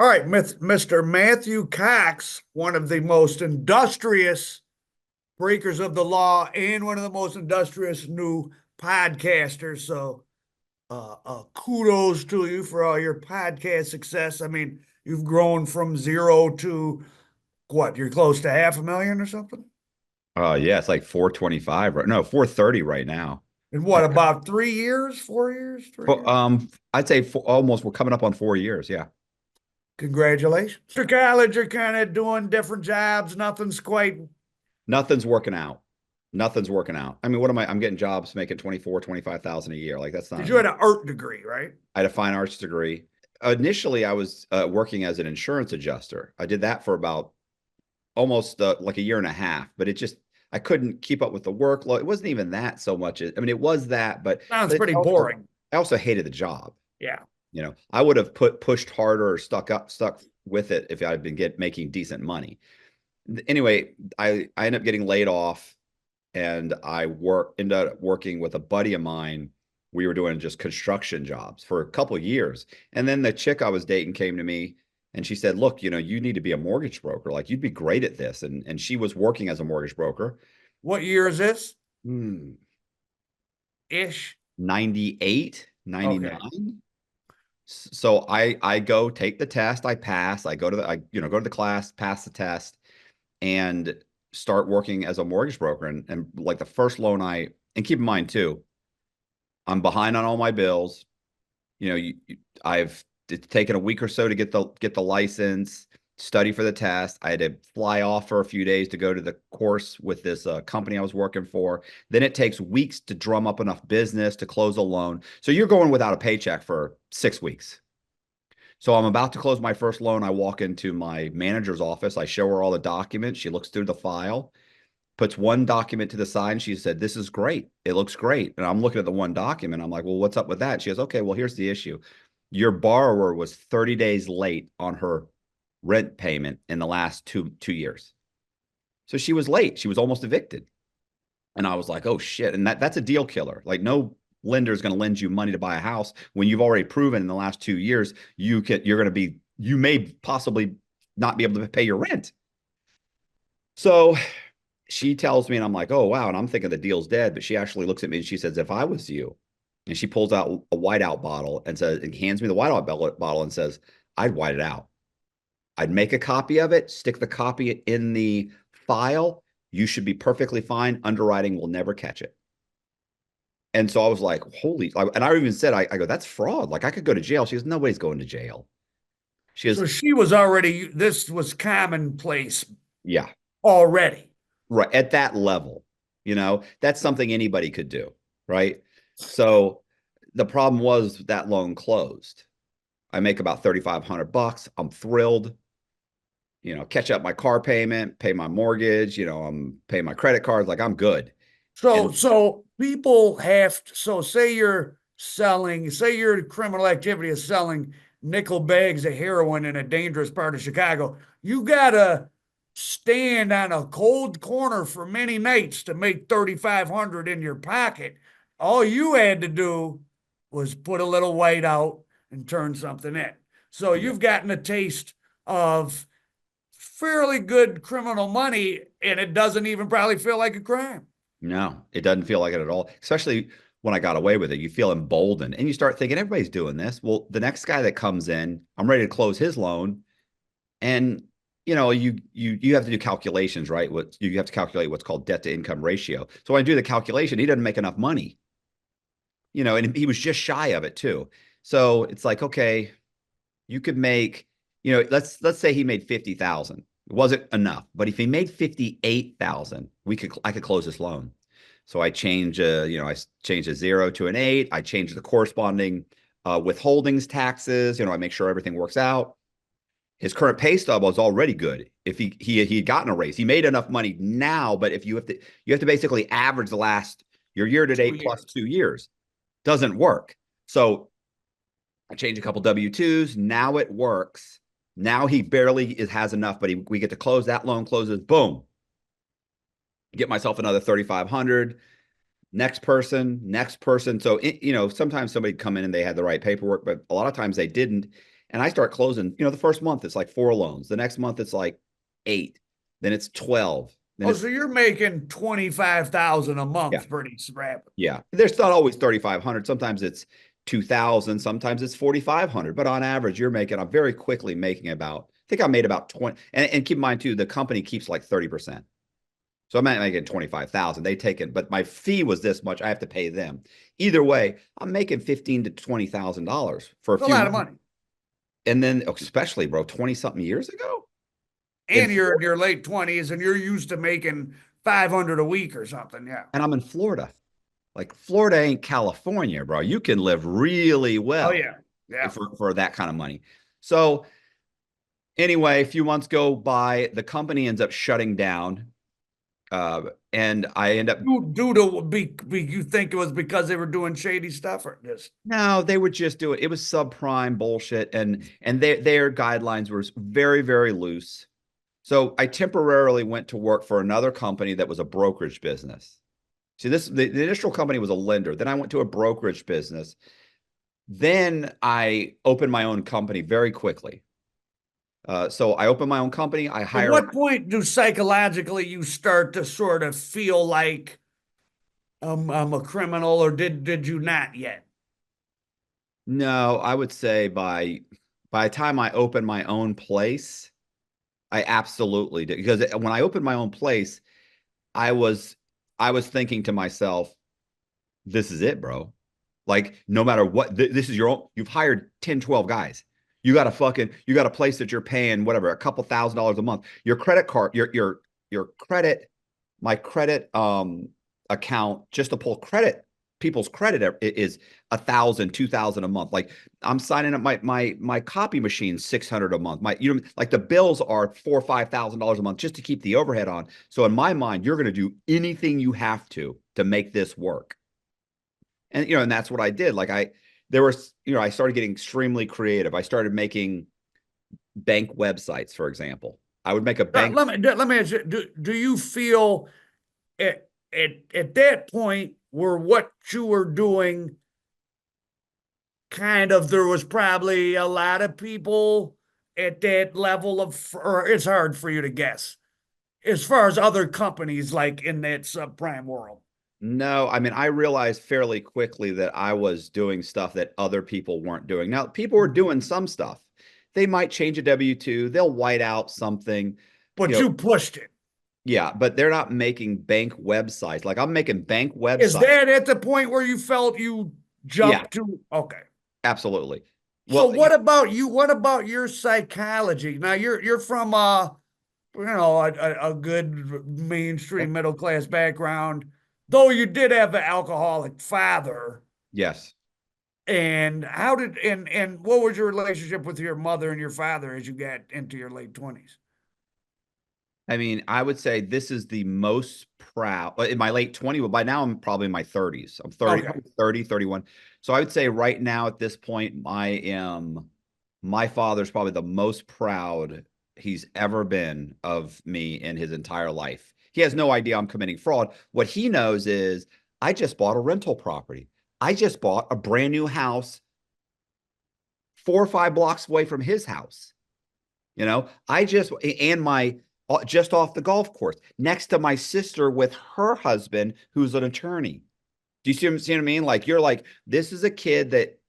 All right, Mr. Matthew Cox, one of the most industrious breakers of the law and one of the most industrious new podcasters. So, kudos to you for all your podcast success. I mean, you've grown from zero to what? You're close to 500,000 or something? Yeah, it's like 425 right. No, 430 right now. In what, about 3 years, 4 years, 3 years? I'd say almost we're coming up on 4 years. Yeah. Congratulations. After college, you're kind of doing different jobs. Nothing's quite. Nothing's working out. Nothing's working out. I mean, what am I? I'm getting jobs making 25,000 a year. Like that's not Because you had enough. an art degree, right? I had a fine arts degree. Initially, I was working as an insurance adjuster. I did that for about almost like a year and a half, but I couldn't keep up with the workload. It wasn't even that so much. I mean, it was that, Sounds but it's pretty also, boring. I also hated the job. Yeah. I would have pushed harder or stuck with it if I'd been making decent money. Anyway, I ended up getting laid off, and ended up working with a buddy of mine. We were doing just construction jobs for a couple of years, and then the chick I was dating came to me, and she said, "Look, you need to be a mortgage broker. Like you'd be great at this." And she was working as a mortgage broker. What year is this? Hmm, Ish. 98, Okay. 99. So I go take the test, I pass, I go to the I go to the class, pass the test, and start working as a mortgage broker. And like the first loan and keep in mind too, I'm behind on all my bills. I've it's taken a week or so to get the license, study for the test. I had to fly off for a few days to go to the course with this company I was working for. Then it takes weeks to drum up enough business to close a loan. So you're going without a paycheck for 6 weeks. So I'm about to close my first loan. I walk into my manager's office. I show her all the documents. She looks through the file, puts one document to the side, and she said, "This is great. It looks great." And I'm looking at the one document. I'm like, "Well, what's up with that?" She goes, "Okay, well, here's the issue. Your borrower was 30 days late on her rent payment in the last two years. So she was late. She was almost evicted." And I was like, "Oh shit." And that's a deal killer. Like no lender is going to lend you money to buy a house when you've already proven in the last 2 years you may possibly not be able to pay your rent. So she tells me, and I'm like, "Oh wow." And I'm thinking the deal's dead, but she actually looks at me and she says, "If I was you," and she pulls out a whiteout bottle and hands me the whiteout bottle and says, "I'd white it out. I'd make a copy of it, stick the copy in the file. You should be perfectly fine. Underwriting will never catch it." And so I was like, "Holy," and I even said, I go, "That's fraud. Like I could go to jail." She goes, "Nobody's going to jail." She goes, So she was already, this was commonplace "Yeah, already. right." At that level, that's something anybody could do. Right. So the problem was that loan closed. I make about 3,500 bucks. I'm thrilled. Catch up my car payment, pay my mortgage, I'm paying my credit cards. Like I'm good. So, And so people have to, so say your criminal activity is selling nickel bags of heroin in a dangerous part of Chicago. You gotta stand on a cold corner for many nights to make 3,500 in your pocket. All you had to do was put a little white out and turn something in. So yeah, you've gotten a taste of fairly good criminal money, and it doesn't even probably feel like a crime. no, it doesn't feel like it at all. Especially when I got away with it, you feel emboldened and you start thinking everybody's doing this. Well, the next guy that comes in, I'm ready to close his loan. And you have to do calculations, right? What you have to calculate what's called debt to income ratio. So when I do the calculation, he doesn't make enough money, and he was just shy of it too. So it's like, okay, you could make, let's say he made 50,000. It wasn't enough, but if he made 58,000, I could close this loan. So I changed a zero to an eight. I changed the corresponding withholdings taxes. I make sure everything works out. His current pay stub was already good. If he had gotten a raise, he made enough money now. But if you have to basically average your year to two date plus years. 2 years. Doesn't work. So I changed a couple W-2s. Now it works. Now he barely has enough, but we get to close. That loan closes. Boom. Get myself another 3,500. Next person. So sometimes somebody come in and they had the right paperwork, but a lot of times they didn't. And I start closing, the first month it's like 4 loans. The next month it's like 8. Then it's 12. Then Oh, it's so you're making 25,000 a yeah, month pretty rapid. yeah. There's not always 3,500. Sometimes it's 2,000. Sometimes it's 4,500. But on average, I'm very quickly making about, I think I made about 20. And keep in mind too, the company keeps like 30%. So I'm not making 25,000. They take it, but my fee was this much. I have to pay them. Either way, I'm making 15 to $20,000 for a It's a few lot of months. money. And then especially, bro, 20 something years ago. In And you're in your late 20s and you're used to making 500 a week or something. Yeah. and I'm in Florida. Like Florida ain't California, bro. You can live really Oh, well yeah. Yeah. for that kind of money. So anyway, a few months go by, the company ends up shutting down. And I end up Due to you think it was because they were doing shady stuff or just no, they would just do it. It was subprime bullshit, and their guidelines were very, very loose. So I temporarily went to work for another company that was a brokerage business. See, the initial company was a lender. Then I went to a brokerage business. Then I opened my own company very quickly. So I opened my own company. I at hire. what point do psychologically you start to sort of feel like I'm a criminal or did you not yet? No, I would say by the time I opened my own place, I absolutely did. Because when I opened my own place, I was I was thinking to myself, this is it, bro. Like no matter what, this is your own. You've hired 10, 12 guys. You got a place that you're paying whatever, a couple $1,000s a month. Your credit card, your credit, my credit account just to pull credit, people's credit is 1,000, 2,000 a month. Like I'm signing up my copy machine 600 a month. Like the bills are $4,000 or $5,000 a month just to keep the overhead on. So in my mind, you're going to do anything you have to make this work. And that's what I did. Like I started getting extremely creative. I started making bank websites, for example. I would make a bank. Let me ask you, do you feel at that point where what you were doing kind of there was probably a lot of people at that level of or it's hard for you to guess as far as other companies like in that subprime world. No, I mean, I realized fairly quickly that I was doing stuff that other people weren't doing. Now, people were doing some stuff. They might change a W-2, they'll white out something, you But know, you pushed it. yeah, but they're not making bank websites. Like I'm making bank Is websites. that at the point where you felt you Yeah, jumped to? Okay. absolutely. So Well, what about you? What about your psychology? Now you're from a good mainstream middle class background, though you did have an alcoholic father. yes. And how did and what was your relationship with your mother and your father as you got into your late 20s? I mean, I would say this is the most proud in my late 20s, but by now I'm probably in my 30s. I'm 30, Okay. 30, 31. So I would say right now at this point, my father's probably the most proud he's ever been of me in his entire life. He has no idea I'm committing fraud. What he knows is I just bought a rental property. I just bought a brand new house 4 or 5 blocks away from his house. I just and my just off the golf course next to my sister with her husband, who's an attorney. Do you see what I mean? Like you're like, this is a kid that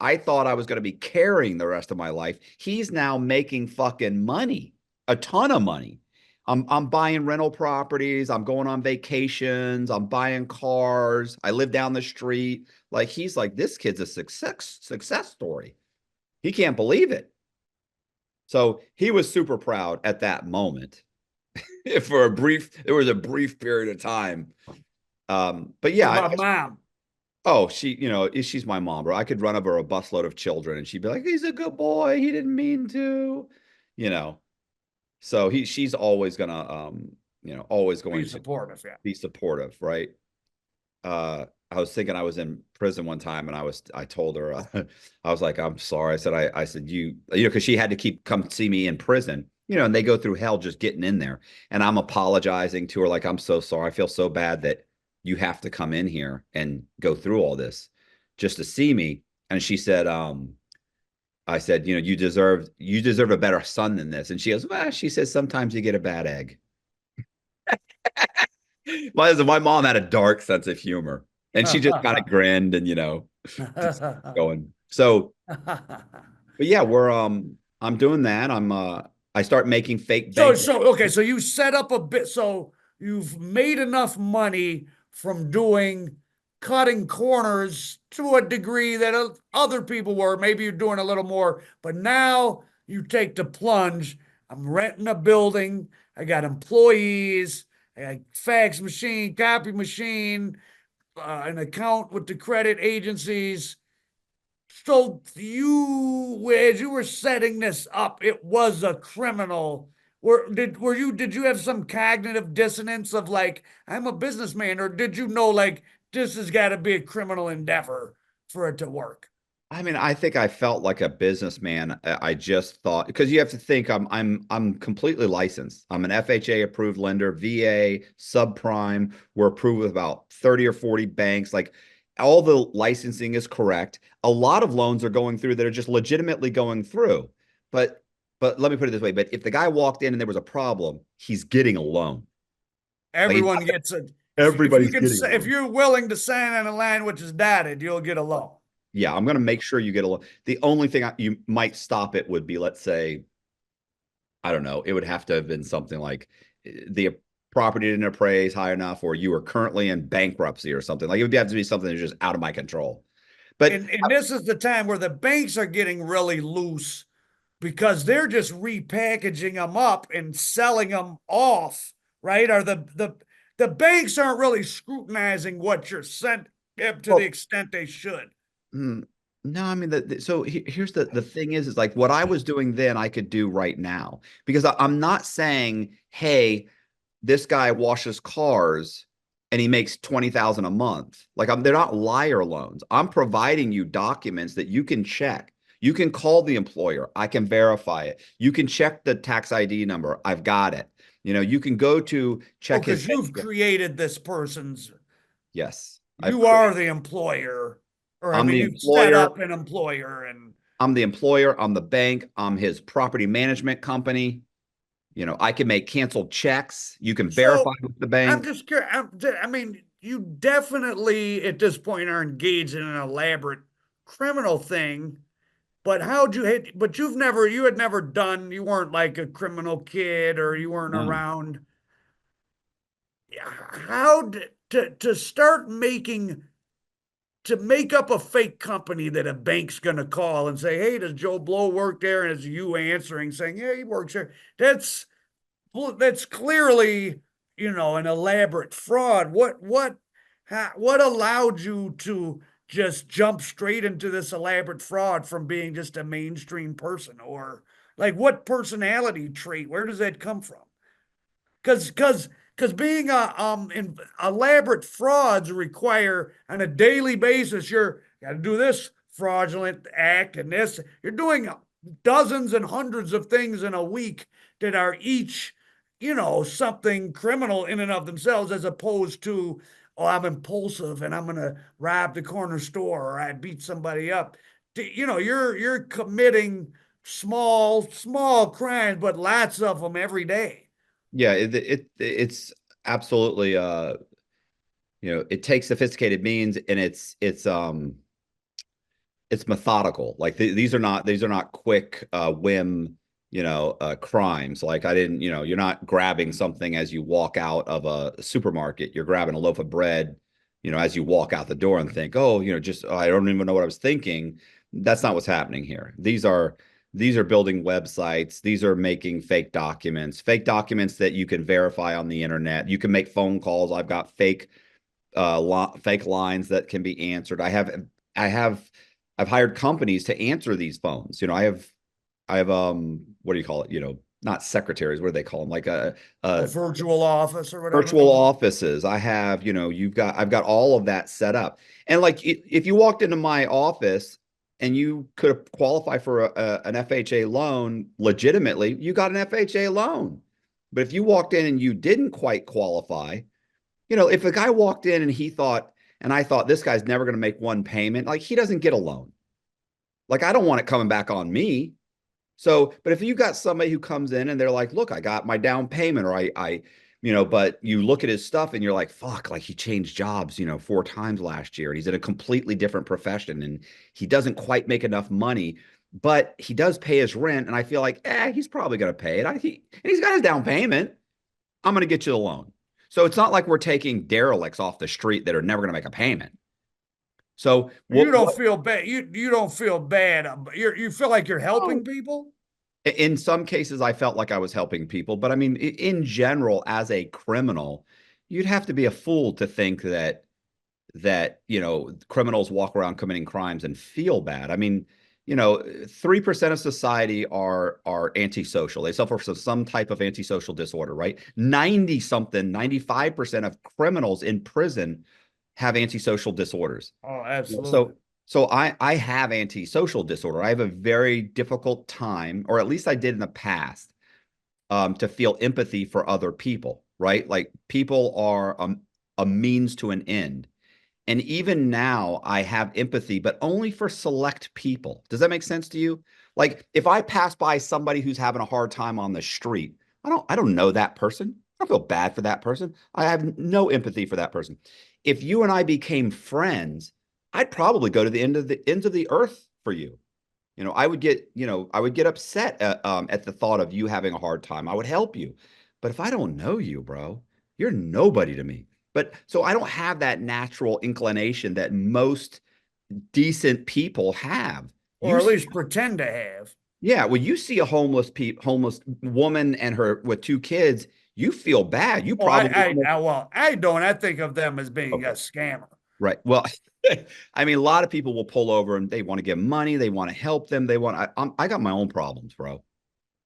I thought I was going to be carrying the rest of my life. He's now making fucking money, a ton of money. I'm buying rental properties. I'm going on vacations. I'm buying cars. I live down the street. Like he's like, this kid's a success story. He can't believe it. So he was super proud at that moment. There was a brief period of time. But What yeah, about mom? oh, she's my mom, bro. I could run over a busload of children and she'd be like, he's a good boy. He didn't mean to, you know. So she's always gonna, always Be going to supportive, yeah. be supportive, right? I was thinking I was in prison one time and I told her, I was like, I'm sorry. I said, because she had to come see me in prison, and they go through hell just getting in there. And I'm apologizing to her. Like, I'm so sorry. I feel so bad that you have to come in here and go through all this just to see me. And she said, I said, you deserve a better son than this. And she goes, well, she says, sometimes you get a bad egg. My mom had a dark sense of humor and she just kind of grinned and, just going. So, but yeah, I'm doing that. I start making fake So, bank. so okay, so you set up a bit, so you've made enough money from doing cutting corners to a degree that other people were. Maybe you're doing a little more, but now you take the plunge. I'm renting a building. I got employees. I got fax machine, copy machine, an account with the credit agencies. So you, as you were setting this up, it was a criminal. Did you have some cognitive dissonance of like, I'm a businessman, or did you know like this has got to be a criminal endeavor for it to work? I mean, I think I felt like a businessman. I just thought because you have to think I'm completely licensed. I'm an FHA approved lender, VA, subprime. We're approved with about 30 or 40 banks. Like all the licensing is correct. A lot of loans are going through that are just legitimately going through. But but let me put it this way, but if the guy walked in and there was a problem, he's getting a loan. Like Everyone gets a. If you everybody's can getting a if loan. you're willing to sign on a line which is dotted, you'll get a loan. Yeah, I'm going to make sure you get a loan. The only thing you might stop it would be, let's say, I don't know, it would have to have been something like the property didn't appraise high enough, or you are currently in bankruptcy or something. Like it would have to be something that's just out of my control. But And this is the time where the banks are getting really loose because they're just repackaging them up and selling them off, right? Or the banks aren't really scrutinizing what you're sent to the well, extent they should. mm, no, I mean, so here's the thing is like what I was doing then, I could do right now because I'm not saying, hey, this guy washes cars and he makes 20,000 a month. Like they're not liar loans. I'm providing you documents that you can check. You can call the employer. I can verify it. You can check the tax ID number. I've got it. You can go to Oh, check his because you've paycheck. created this person's, Yes, I've you are created. the employer, or I I'm mean, the you've set employer. up an employer. And I'm the employer. I'm the bank. I'm his property management company. I can make canceled checks. You can verify so with the I'm bank. just curious. I mean, you definitely at this point are engaged in an elaborate criminal thing. But how'd you hit? But you had never done, you weren't like a criminal kid or you weren't No. around. How to start making, to make up a fake company that a bank's going to call and say, hey, does Joe Blow work there? And it's you answering saying, yeah, he works here. That's clearly, an elaborate fraud. What allowed you to just jump straight into this elaborate fraud from being just a mainstream person? Or like what personality trait, where does that come from? Because being elaborate frauds require on a daily basis, you're got to do this fraudulent act and this. You're doing dozens and hundreds of things in a week that are each, something criminal in and of themselves, as opposed to, oh, I'm impulsive and I'm gonna rob the corner store or I beat somebody up. You're committing small crimes, but lots of them every day. Yeah, it's absolutely it takes sophisticated means and it's methodical. Like these are not quick whim, crimes. Like I didn't, you're not grabbing something as you walk out of a supermarket. You're grabbing a loaf of bread, as you walk out the door and think, oh, just I don't even know what I was thinking. That's not what's happening here. These are building websites. These are making fake documents that you can verify on the internet. You can make phone calls. I've got fake lines that can be answered. I have I've hired companies to answer these phones. I have what do you call it? Not secretaries. What do they call them? Like A a virtual office or whatever. virtual offices. I have, I've got all of that set up. And like if you walked into my office and you could qualify for an FHA loan legitimately, you got an FHA loan. But if you walked in and you didn't quite qualify, if a guy walked in and I thought this guy's never going to make one payment, like he doesn't get a loan. Like, I don't want it coming back on me. So, but if you got somebody who comes in and they're like, look, I got my down payment, or but you look at his stuff and you're like, fuck, like he changed jobs, 4 times last year. He's in a completely different profession and he doesn't quite make enough money, but he does pay his rent. And I feel like, he's probably going to pay it. And he's got his down payment. I'm going to get you the loan. So it's not like we're taking derelicts off the street that are never going to make a payment. So You don't what feel bad. You don't feel bad. You feel like you're helping oh, people. in some cases, I felt like I was helping people, but I mean, in general, as a criminal, you'd have to be a fool to think that criminals walk around committing crimes and feel bad. I mean, 3% of society are antisocial. They suffer from some type of antisocial disorder, right? 90 something, 95% of criminals in prison have antisocial disorders. Oh, absolutely. So I have antisocial disorder. I have a very difficult time, or at least I did in the past, to feel empathy for other people, right? Like people are a means to an end. And even now I have empathy, but only for select people. Does that make sense to you? Like if I pass by somebody who's having a hard time on the street, I don't know that person. I don't feel bad for that person. I have no empathy for that person. If you and I became friends, I'd probably go to the ends of the earth for you. I would get upset at the thought of you having a hard time. I would help you. But if I don't know you, bro, you're nobody to me. But so I don't have that natural inclination that most decent people have. Or You at see, least pretend to have. yeah, when you see a homeless woman and her with 2 kids, you feel bad. You Oh, probably almost well, I don't. I think of them as being a okay, scammer. right. Well, I mean, a lot of people will pull over and they want to give money, they want to help them, I got my own problems, bro.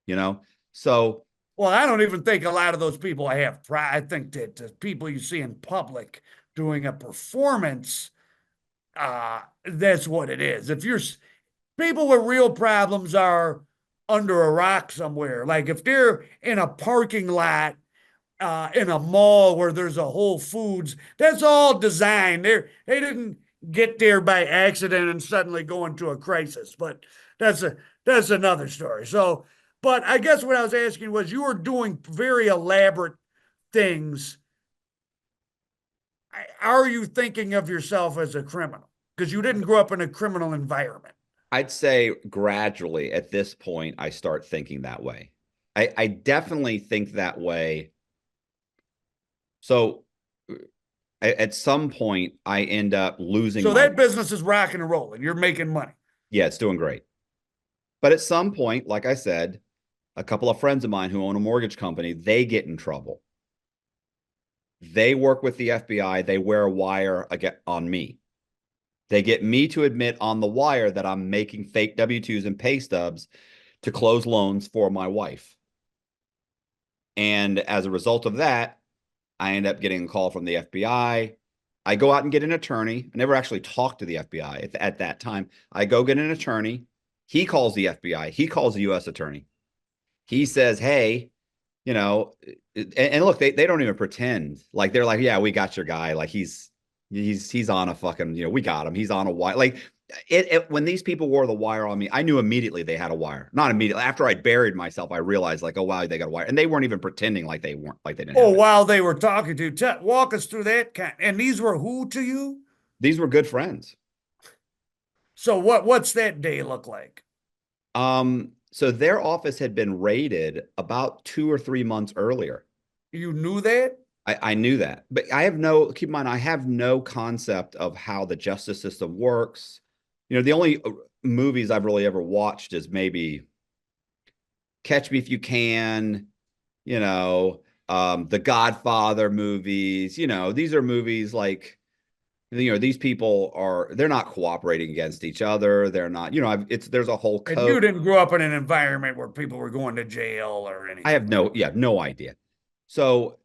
You know, so Well, I don't even think a lot of those people have pride. I think that the people you see in public doing a performance, that's what it is. If you're people with real problems are under a rock somewhere. Like if they're in a parking lot in a mall where there's a Whole Foods, that's all designed. They didn't get there by accident and suddenly go into a crisis. But that's a that's another story. So, but I guess what I was asking was you were doing very elaborate things. Are you thinking of yourself as a criminal? Because you didn't grow up in a criminal environment. I'd say gradually at this point, I start thinking that way. I definitely think that way. So at some point, I end up losing So my, that business is rocking and rolling. You're making money. yeah, it's doing great. But at some point, like I said, a couple of friends of mine who own a mortgage company, they get in trouble. They work with the FBI. They wear a wire on me. They get me to admit on the wire that I'm making fake W-2s and pay stubs to close loans for my wife. And as a result of that, I end up getting a call from the FBI. I go out and get an attorney. I never actually talked to the FBI at that time. I go get an attorney. He calls the FBI. He calls the U.S. attorney. He says, hey, and look, they don't even pretend. Like they're like, yeah, we got your guy. Like he's on a fucking, we got him. He's on a wire. Like when these people wore the wire on me, I knew immediately they had a wire. Not immediately. After I buried myself, I realized like, oh wow, they got a wire. And they weren't even pretending like they didn't Oh, have it. while they were talking to you, walk us through that kind. And these were who to you? These were good friends. So what's that day look like? So their office had been raided about 2 or 3 months earlier. You knew that? I knew that, but keep in mind, I have no concept of how the justice system works. The only movies I've really ever watched is maybe Catch Me If You Can, the Godfather movies. These are movies like, these people they're not cooperating against each other. They're not, there's a whole And code. you didn't grow up in an environment where people were going to jail or I anything have like no idea. So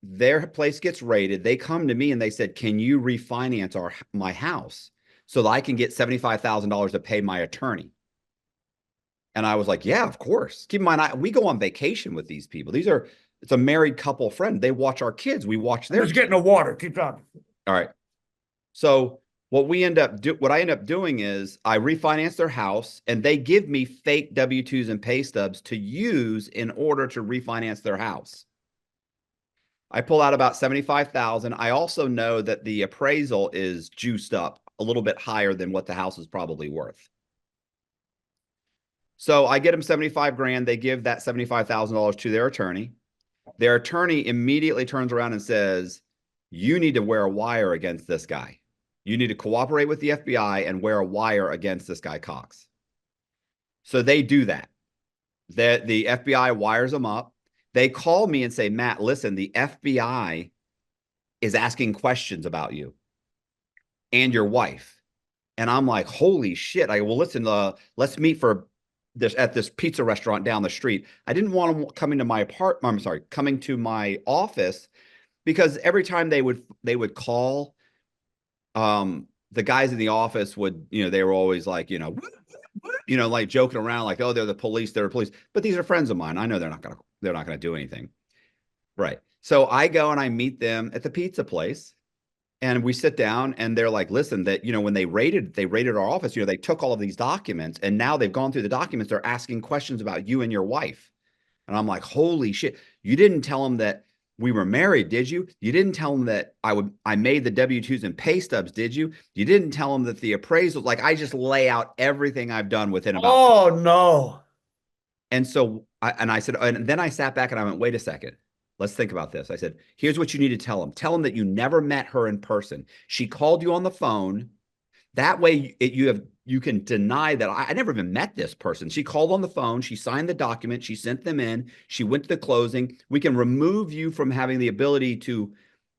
their place gets raided. They come to me and they said, can you refinance my house so that I can get $75,000 to pay my attorney? And I was like, yeah, of course. Keep in mind, we go on vacation with these people. It's a married couple friend. They watch our kids. We watch I'm their just kids. getting the water. Keep talking. All right. So what I end up doing is I refinance their house and they give me fake W-2s and pay stubs to use in order to refinance their house. I pull out about 75,000. I also know that the appraisal is juiced up a little bit higher than what the house is probably worth. So I get them 75 grand. They give that $75,000 to their attorney. Their attorney immediately turns around and says, you need to wear a wire against this guy. You need to cooperate with the FBI and wear a wire against this guy, Cox. So they do that. The FBI wires them up. They call me and say, Matt, listen, the FBI is asking questions about you and your wife. And I'm like, holy shit. I go, well, listen, let's meet for this at this pizza restaurant down the street. I didn't want them coming to my apartment. I'm sorry, coming to my office, because every time they would call, the guys in the office would, they were always like, like joking around, like, oh, they're the police, they're the police. But these are friends of mine. I know they're not gonna do anything. Right. So I go and I meet them at the pizza place. And we sit down and they're like, listen, that, when they raided our office, they took all of these documents and now they've gone through the documents. They're asking questions about you and your wife. And I'm like, holy shit. You didn't tell them that we were married, did you? You didn't tell them that I made the W-2s and pay stubs, did you? You didn't tell them that the appraisal, like, I just lay out everything I've done within about. Oh no. And so I said, and then I sat back and I went, wait a second. Let's think about this. I said, here's what you need to tell them. Tell them that you never met her in person. She called you on the phone. That way you can deny that I never even met this person. She called on the phone. She signed the document. She sent them in. She went to the closing. We can remove you from having the ability to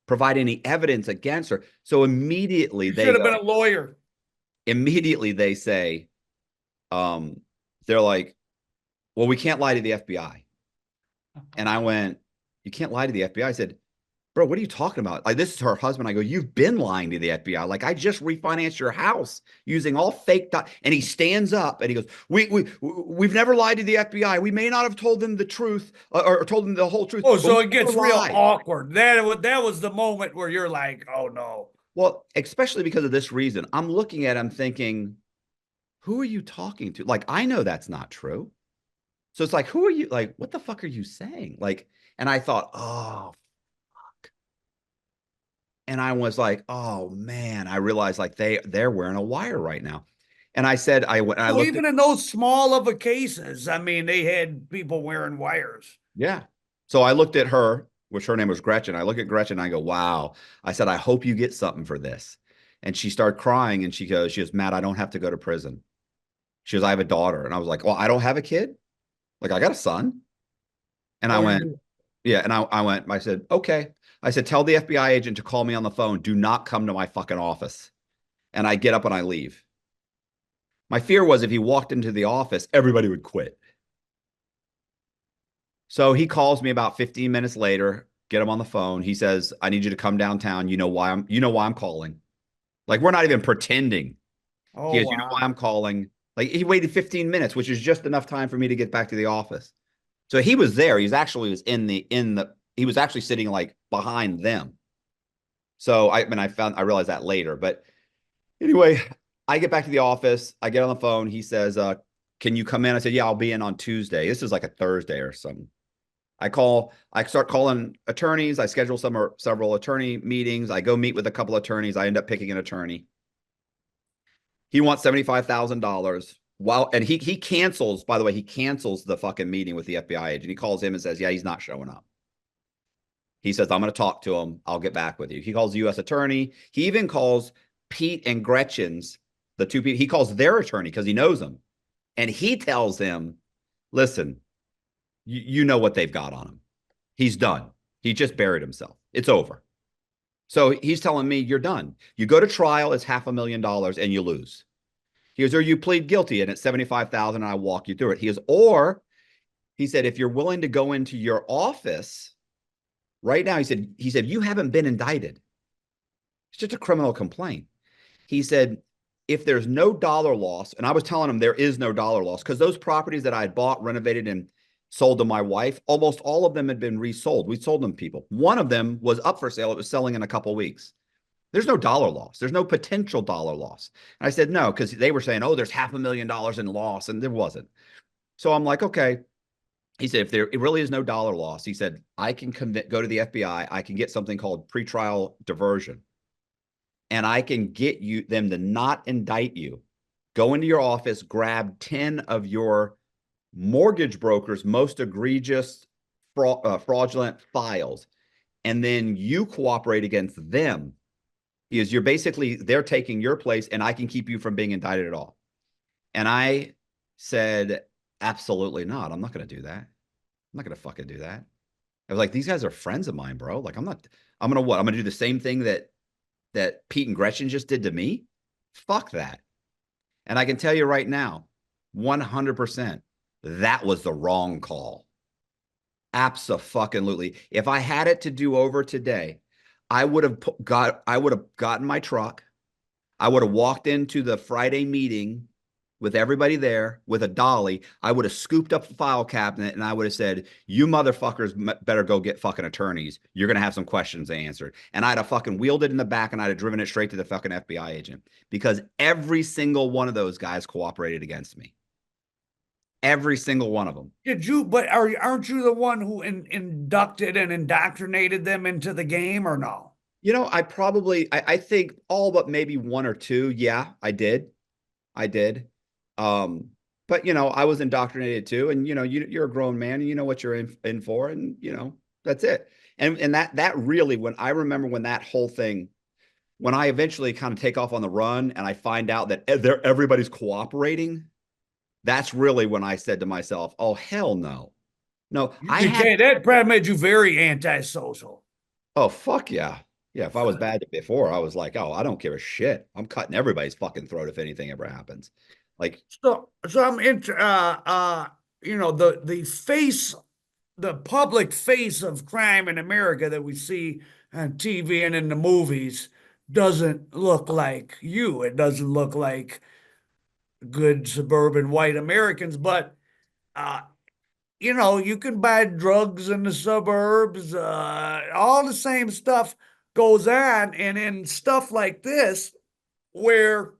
provide any evidence against her. So immediately You should have been a lawyer. Immediately they say, they're like, well, we can't lie to the FBI. And I went, you can't lie to the FBI. I said, bro, what are you talking about? Like, this is her husband. I go, you've been lying to the FBI. Like, I just refinanced your house using all fake and he stands up and he goes, we've never lied to the FBI. We may not have told them the truth or told them the whole truth. Oh, so it gets real lied. awkward. That was the moment where you're like, oh no. Well, especially because of this reason. I'm looking at him thinking, who are you talking to? Like, I know that's not true. So it's like, who are you? Like, what the fuck are you saying? Like, and I thought, oh, fuck. And I was like, oh man, I realized like they're wearing a wire right now. And I said, I looked even in those small of a cases, I mean, they had people wearing wires. Yeah. So I looked at her, which her name was Gretchen. I look at Gretchen and I go, wow. I said, I hope you get something for this. And she started crying and she goes, Matt, I don't have to go to prison. She goes, I have a daughter. And I was like, well, I don't have a kid. Like, I got a son. And I went, yeah. And I said, okay. I said, tell the FBI agent to call me on the phone. Do not come to my fucking office. And I get up and I leave. My fear was if he walked into the office, everybody would quit. So he calls me about 15 minutes later, get him on the phone. He says, I need you to come downtown. You know why I'm calling. Like, we're not even pretending. Oh, He goes, wow. you know why I'm calling. Like, he waited 15 minutes, which is just enough time for me to get back to the office. So he was there. He was actually sitting like behind them. So I realized that later. But anyway, I get back to the office. I get on the phone. He says, can you come in? I said, yeah, I'll be in on Tuesday. This is like a Thursday or something. I start calling attorneys. I schedule several attorney meetings. I go meet with a couple attorneys. I end up picking an attorney. He wants $75,000. And he cancels, by the way, he cancels the fucking meeting with the FBI agent. He calls him and says, yeah, he's not showing up. He says, I'm going to talk to him. I'll get back with you. He calls the U.S. attorney. He even calls Pete and Gretchen's, the two people. He calls their attorney because he knows them. And he tells him, listen, you know what they've got on him. He's done. He just buried himself. It's over. So he's telling me, you're done. You go to trial, it's $500,000 and you lose. He goes, or you plead guilty and it's $75,000 and I walk you through it. He goes, or he said, if you're willing to go into your office right now, he said, you haven't been indicted. It's just a criminal complaint. He said, if there's no dollar loss, and I was telling him there is no dollar loss because those properties that I had bought, renovated, and sold to my wife, almost all of them had been resold. We sold them to people. One of them was up for sale. It was selling in a couple of weeks. There's no dollar loss. There's no potential dollar loss. And I said, no, because they were saying, oh, there's $500,000 in loss, and there wasn't. So I'm like, okay. He said, if there it really is no dollar loss, he said, I can go to the FBI. I can get something called pretrial diversion, and I can get them to not indict you. Go into your office, grab 10 of your mortgage broker's most egregious fraudulent files, and then you cooperate against them, because they're taking your place, and I can keep you from being indicted at all. And I said, absolutely not. I'm not going to do that. I'm not going to fucking do that. I was like, these guys are friends of mine, bro. Like, I'm going to what? I'm going to do the same thing that Pete and Gretchen just did to me? Fuck that. And I can tell you right now, 100%, that was the wrong call. Absolutely. If I had it to do over today, I would have gotten my truck. I would have walked into the Friday meeting with everybody there with a dolly. I would have scooped up the file cabinet and I would have said, you motherfuckers better go get fucking attorneys. You're going to have some questions answered. And I'd have fucking wheeled it in the back and I'd have driven it straight to the fucking FBI agent, because every single one of those guys cooperated against me. Every single one of them. But aren't you the one who inducted and indoctrinated them into the game, or no? I think all but maybe one or two. Yeah, I did. But I was indoctrinated too. And you're a grown man and you know what you're in for. And that's it. And that really, when I remember when that whole thing, when I eventually kind of take off on the run and I find out that everybody's cooperating, that's really when I said to myself, oh, hell no. No, That probably made you very antisocial. Oh, fuck yeah. Yeah, if I was bad before, I was like, oh, I don't give a shit. I'm cutting everybody's fucking throat if anything ever happens. Like, so I'm into the public face of crime in America that we see on TV and in the movies doesn't look like you. It doesn't look like good suburban white Americans, but uh, you can buy drugs in the suburbs. All the same stuff goes on. And in stuff like this, where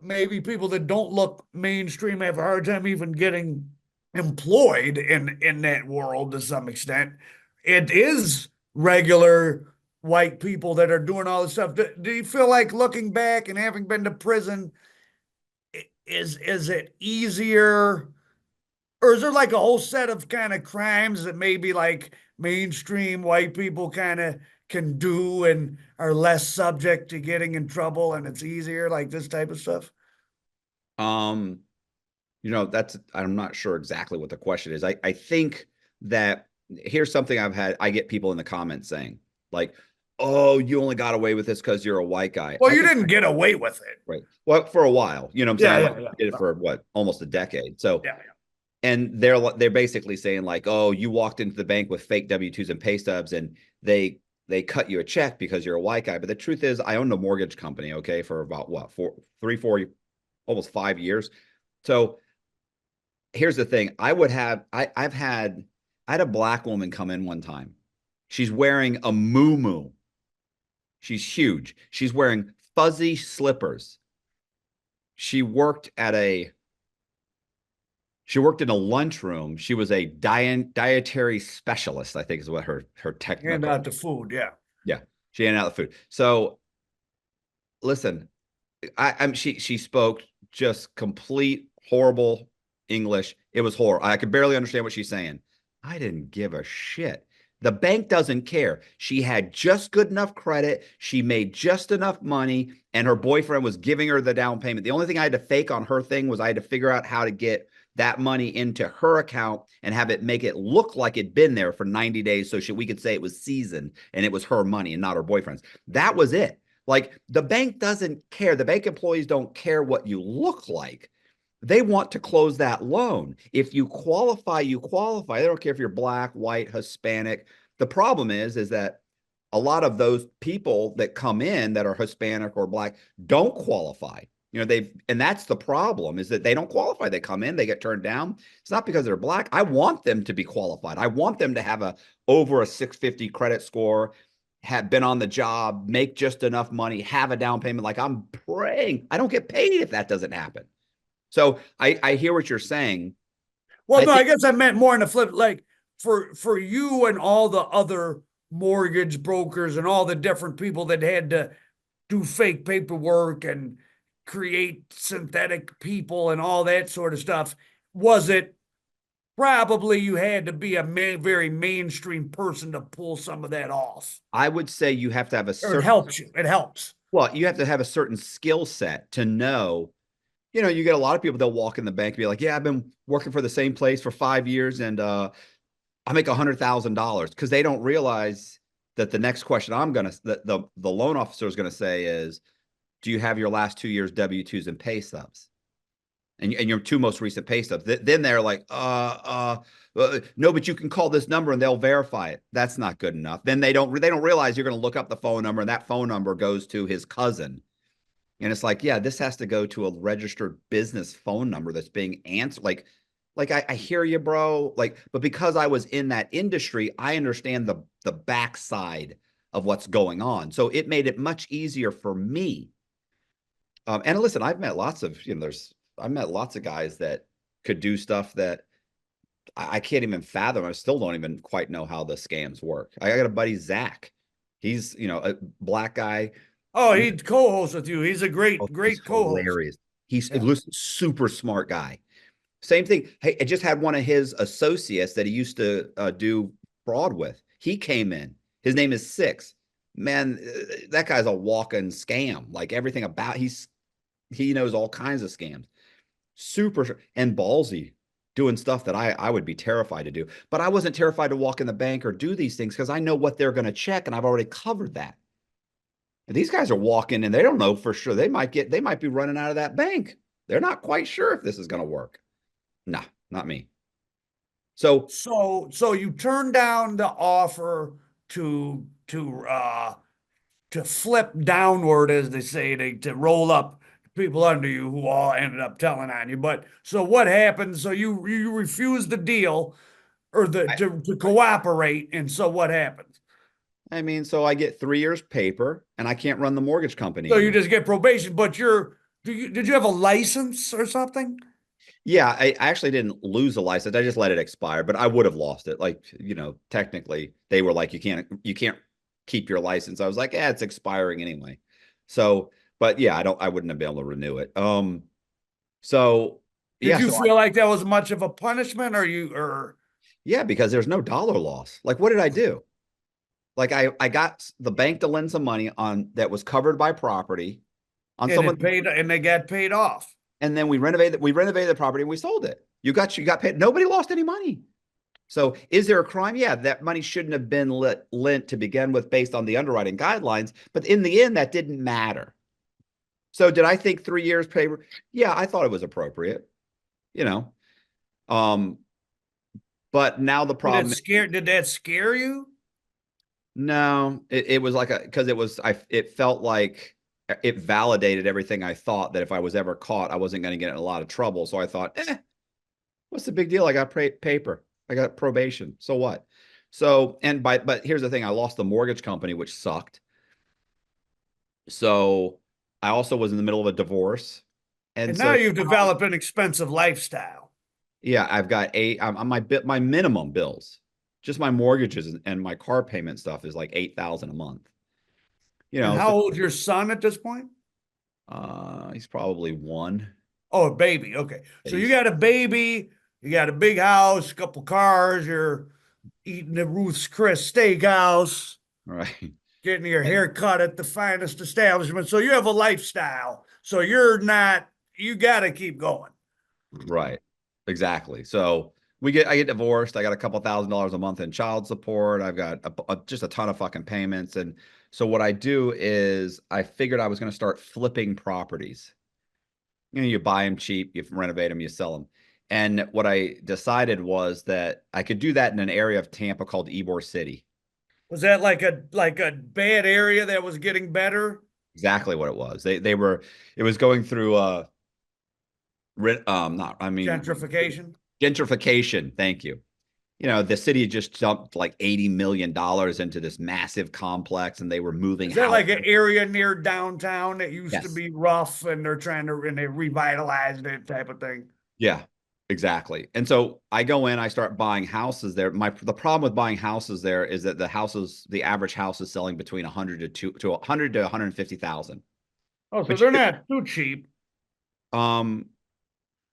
maybe people that don't look mainstream have a hard time even getting employed in that world to some extent, it is regular white people that are doing all this stuff. Do you feel like, looking back and having been to prison, is it easier, or is there like a whole set of kind of crimes that maybe like mainstream white people kind of can do and are less subject to getting in trouble, and it's easier, like this type of stuff? um, I'm not sure exactly what the question is. I think that here's something I get people in the comments saying, like, oh, you only got away with this because you're a white guy. Well, you didn't get away with it. Right. Well, for a while, what I'm saying? Yeah. I did it for what, almost a decade. So, Yeah. and they're basically saying like, oh, you walked into the bank with fake W-2s and pay stubs, and they cut you a check because you're a white guy. But the truth is, I owned a mortgage company, okay, for about what, 4, almost 5 years. So here's the thing. I had a black woman come in one time. She's wearing a muumuu. She's huge. She's wearing fuzzy slippers. She worked in a lunchroom. She was a dietary specialist, I think is what her technical. Hand out the food, yeah. Yeah, she handed out the food. So listen, she spoke just complete horrible English. It was horrible. I could barely understand what she's saying. I didn't give a shit. The bank doesn't care. She had just good enough credit. She made just enough money, and her boyfriend was giving her the down payment. The only thing I had to fake on her thing was I had to figure out how to get that money into her account and have it make it look like it'd been there for 90 days so we could say it was seasoned and it was her money and not her boyfriend's. That was it. Like, the bank doesn't care. The bank employees don't care what you look like. They want to close that loan. If you qualify, you qualify. They don't care if you're black, white, Hispanic. The problem is that a lot of those people that come in that are Hispanic or black don't qualify. And that's the problem, is that they don't qualify. They come in, they get turned down. It's not because they're black. I want them to be qualified. I want them to have over a 650 credit score. have been on the job, make just enough money, have a down payment. Like I'm praying I don't get paid if that doesn't happen. So I hear what you're saying. Well, I no, I think guess I meant more in the flip, like for you and all the other mortgage brokers and all the different people that had to do fake paperwork and create synthetic people and all that sort of stuff. Was it probably you had to be a very mainstream person to pull some of that off? I would say you have to have a Or it certain helps you. It helps. well, you have to have a certain skill set to know. You get a lot of people, they'll walk in the bank and be like, yeah, I've been working for the same place for 5 years and I make $100,000 because they don't realize that the next question the loan officer is gonna say is, do you have your last 2 years W-2s and pay stubs? And your two most recent pay stubs. Then they're like, no, but you can call this number and they'll verify it. That's not good enough. Then they don't realize you're going to look up the phone number and that phone number goes to his cousin. And it's like, yeah, this has to go to a registered business phone number that's being answered. Like I hear you, bro. Like, but because I was in that industry, I understand the backside of what's going on. So it made it much easier for me. And listen, I've met lots of, I've met lots of guys that could do stuff that I can't even fathom. I still don't even quite know how the scams work. I got a buddy, Zach. He's, a black guy. Oh, he co-hosts with you. He's a Oh, great, he's great co-host. hilarious. He's Yeah. super smart guy. Same thing. Hey, I just had one of his associates that he used to do fraud with. He came in. His name is Six. Man, that guy's a walking scam. Like everything about he knows all kinds of scams. Super and ballsy doing stuff that I would be terrified to do. But I wasn't terrified to walk in the bank or do these things because I know what they're going to check and I've already covered that. And these guys are walking and they don't know for sure. They might be running out of that bank. They're not quite sure if this is going to work. Nah, not me. So So you turned down the offer to flip downward, as they say, to roll up people under you who all ended up telling on you. But so what happened? So you refused the deal or I, to cooperate, and so what happened? I mean, so I get 3 years paper and I can't run the mortgage company So you anymore. just get probation, but did you have a license or something? Yeah, I actually didn't lose a license. I just let it expire, but I would have lost it. Like, technically they were like, you can't keep your license. I was like, it's expiring anyway. So, but yeah, I wouldn't have been able to renew it. So Did yeah, you so feel like that was much of a punishment, or you or yeah, because there's no dollar loss. Like, what did I do? Like I got the bank to lend some money on that was covered by property on and someone, it paid and they got paid off? and then we renovated the property and we sold it. You got paid. Nobody lost any money. So is there a crime? Yeah, that money shouldn't have been lent to begin with based on the underwriting guidelines, but in the end, that didn't matter. So did I think 3 years pay? Yeah, I thought it was appropriate, you know. Um, but now the problem, Did that scare you? no, it was like because it felt like it validated everything I thought that if I was ever caught, I wasn't going to get in a lot of trouble. So I thought, what's the big deal? I got paper. I got probation. So what? So, but here's the thing. I lost the mortgage company, which sucked. So I also was in the middle of a divorce. And And now so you've developed an expensive lifestyle. yeah, I've got on my minimum bills, just my mortgages and my car payment stuff is like 8,000 a month. And So how old's your son at this point? he's probably one. Oh, a baby. Okay. So you He's got a baby, you got a big house, a couple cars, you're eating at Ruth's Chris Steakhouse, right. getting your hair cut at the finest establishment. So you have a lifestyle. So you're not, you got to keep going. Right. Exactly. So I get divorced. I got a couple $1,000s a month in child support. I've got just a ton of fucking payments. And so what I do is I figured I was going to start flipping properties. You buy them cheap, you renovate them, you sell them. And what I decided was that I could do that in an area of Tampa called Ybor City. Was that like a bad area that was getting better? Exactly what it was. It was going through not I mean Gentrification? gentrification. Thank you. the city had just dumped like $80 million into this massive complex, and they were moving Is that like houses. an area near downtown that used to Yes. be rough and they're trying to and they revitalized it type of thing? Yeah, exactly. And so I go in, I start buying houses there. The problem with buying houses there is that the average house is selling between 100 to 100 to 150,000. Oh, so But you they're could, not too cheap. um,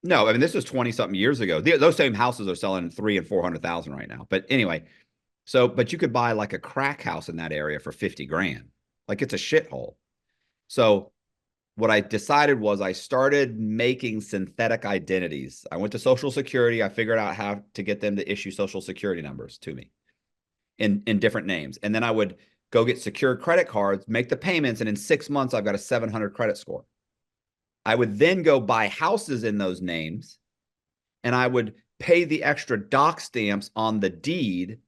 no, I mean this was 20 something years ago. Those same houses are selling 3 and 400,000 right now. But anyway, but you could buy like a crack house in that area for 50 grand. Like it's a shithole. So what I decided was I started making synthetic identities. I went to Social Security. I figured out how to get them to issue Social Security numbers to me in different names. And then I would go get secured credit cards, make the payments, and in 6 months, I've got a 700 credit score. I would then go buy houses in those names, and I would pay the extra doc stamps on the deed.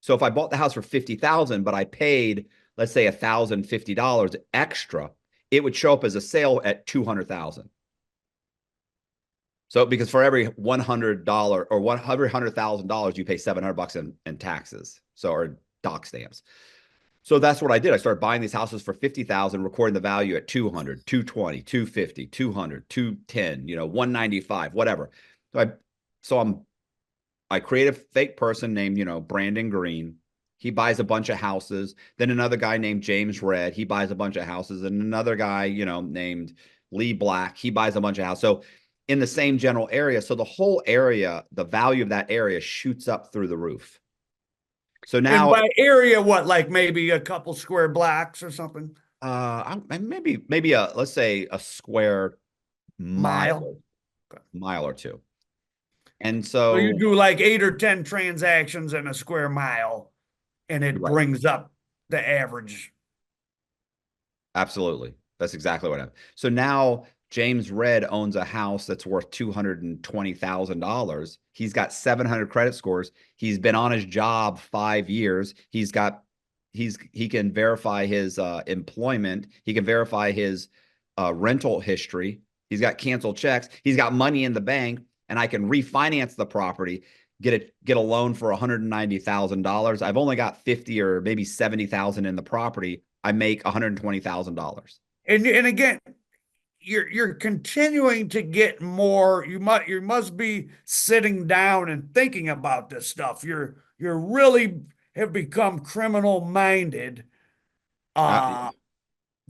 So if I bought the house for 50,000, but I paid, let's say, $1,050 extra, it would show up as a sale at 200,000. So because for every $100 or $100,000, you pay $700 in taxes. So or doc stamps. So that's what I did. I started buying these houses for 50,000, recording the value at 200, 220, 250, 200, 210, 195, whatever. So I create a fake person named, Brandon Green. He buys a bunch of houses. Then another guy named James Red, he buys a bunch of houses. And another guy, named Lee Black, he buys a bunch of houses. So in the same general area. So the whole area, the value of that area shoots up through the roof. So And now, by area, what, like maybe a couple square blocks or something? maybe let's say a square Mile. mile, mile or two. And So you so, do like 8 or 10 transactions in a square mile, and it right. brings up the average. Absolutely. That's exactly what happened. So now James Red owns a house that's worth $220,000. He's got 700 credit scores. He's been on his job 5 years. He can verify his employment. He can verify his rental history. He's got canceled checks. He's got money in the bank, and I can refinance the property, get a loan for $190,000. I've only got 50 or maybe 70,000 in the property. I make $120,000. And again, you're continuing to get more. You must be sitting down and thinking about this stuff. You're really have become criminal minded. Yeah. Uh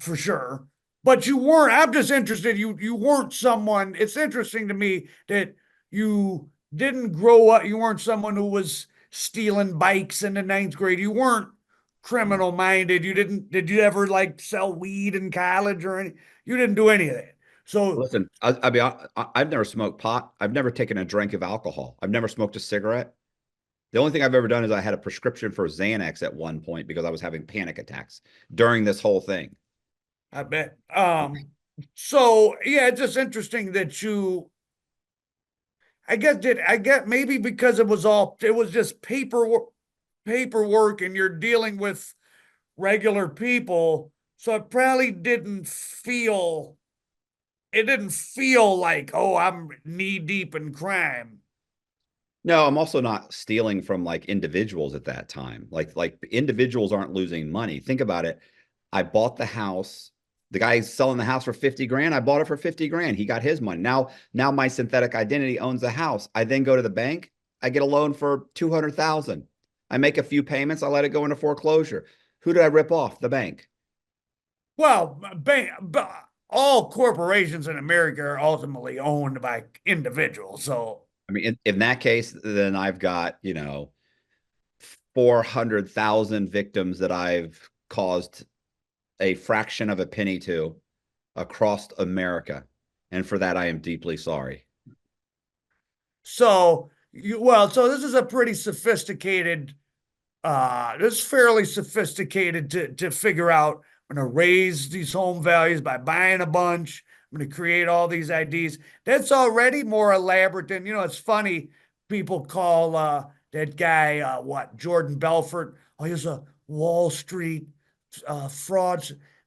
for sure. But you weren't. I'm just interested. You weren't someone. It's interesting to me that you didn't grow up. You weren't someone who was stealing bikes in the ninth grade. You weren't criminal minded. You didn't. Did you ever like sell weed in college or any? You didn't do any of that. So, Listen, I've never smoked pot. I've never taken a drink of alcohol. I've never smoked a cigarette. The only thing I've ever done is I had a prescription for Xanax at one point because I was having panic attacks during this whole thing. I bet. So yeah, it's just interesting that you. I get maybe because it was just paperwork, and you're dealing with regular people, so it didn't feel like, oh, I'm knee deep in crime. No, I'm also not stealing from like individuals at that time. Like individuals aren't losing money. Think about it. I bought the house. The guy's selling the house for 50 grand. I bought it for 50 grand. He got his money. Now my synthetic identity owns the house. I then go to the bank. I get a loan for 200,000. I make a few payments. I let it go into foreclosure. Who did I rip off? The bank. Well, all corporations in America are ultimately owned by individuals. So, I mean, in that case, then I've got, 400,000 victims that I've caused a fraction of a penny to across America. And for that, I am deeply sorry. so this is a pretty sophisticated. This is fairly sophisticated to figure out. I'm going to raise these home values by buying a bunch. I'm going to create all these IDs. That's already more elaborate than, it's funny. People call that guy, what, Jordan Belfort. Oh, he's a Wall Street fraud.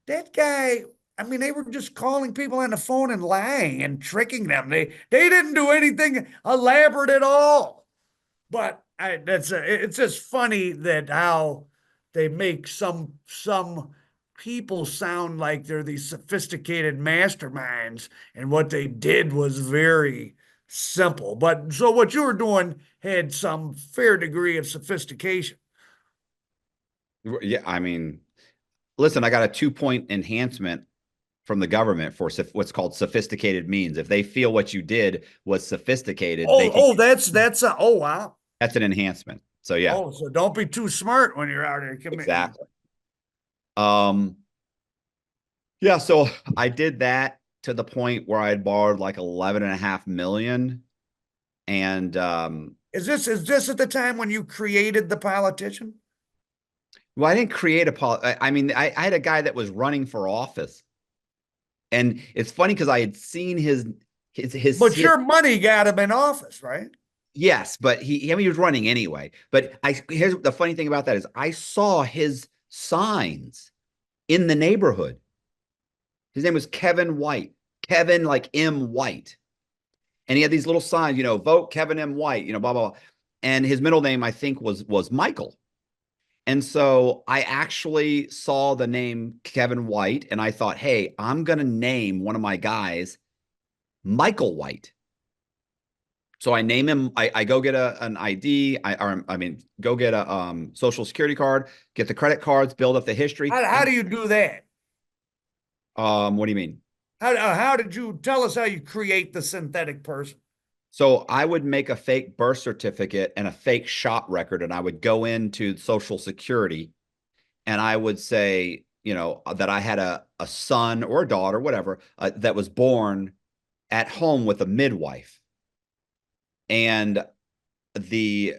That guy, I mean, they were just calling people on the phone and lying and tricking them. They didn't do anything elaborate at all. But it's just funny that how they make some people sound like they're these sophisticated masterminds, and what they did was very simple. But so what you were doing had some fair degree of sophistication. Yeah, I mean, listen, I got a 2 point enhancement from the government for what's called sophisticated means. If they feel what you did was sophisticated, they can. That's a oh wow. That's an enhancement. So yeah, Oh, so don't be too smart when you're out there committing. exactly. Um, yeah, so I did that to the point where I had borrowed like 11.5 million. And Is this at the time when you created the politician? well, I didn't create I mean, I had a guy that was running for office. And it's funny because I had seen But your money got him in office, right? yes, but I mean, he was running anyway. But here's the funny thing about that is I saw his signs in the neighborhood. His name was Kevin White, Kevin like M. White. And he had these little signs, vote Kevin M. White, blah, blah, blah. And his middle name, I think, was Michael. And so I actually saw the name Kevin White and I thought, hey, I'm going to name one of my guys Michael White. So I name him. I go get an ID. I mean, go get a social security card, get the credit cards, build up the history. How do you do that? What do you mean? How did you tell us how you create the synthetic person? So I would make a fake birth certificate and a fake shot record, and I would go into Social Security, and I would say, that I had a son or a daughter, whatever, that was born at home with a midwife, and the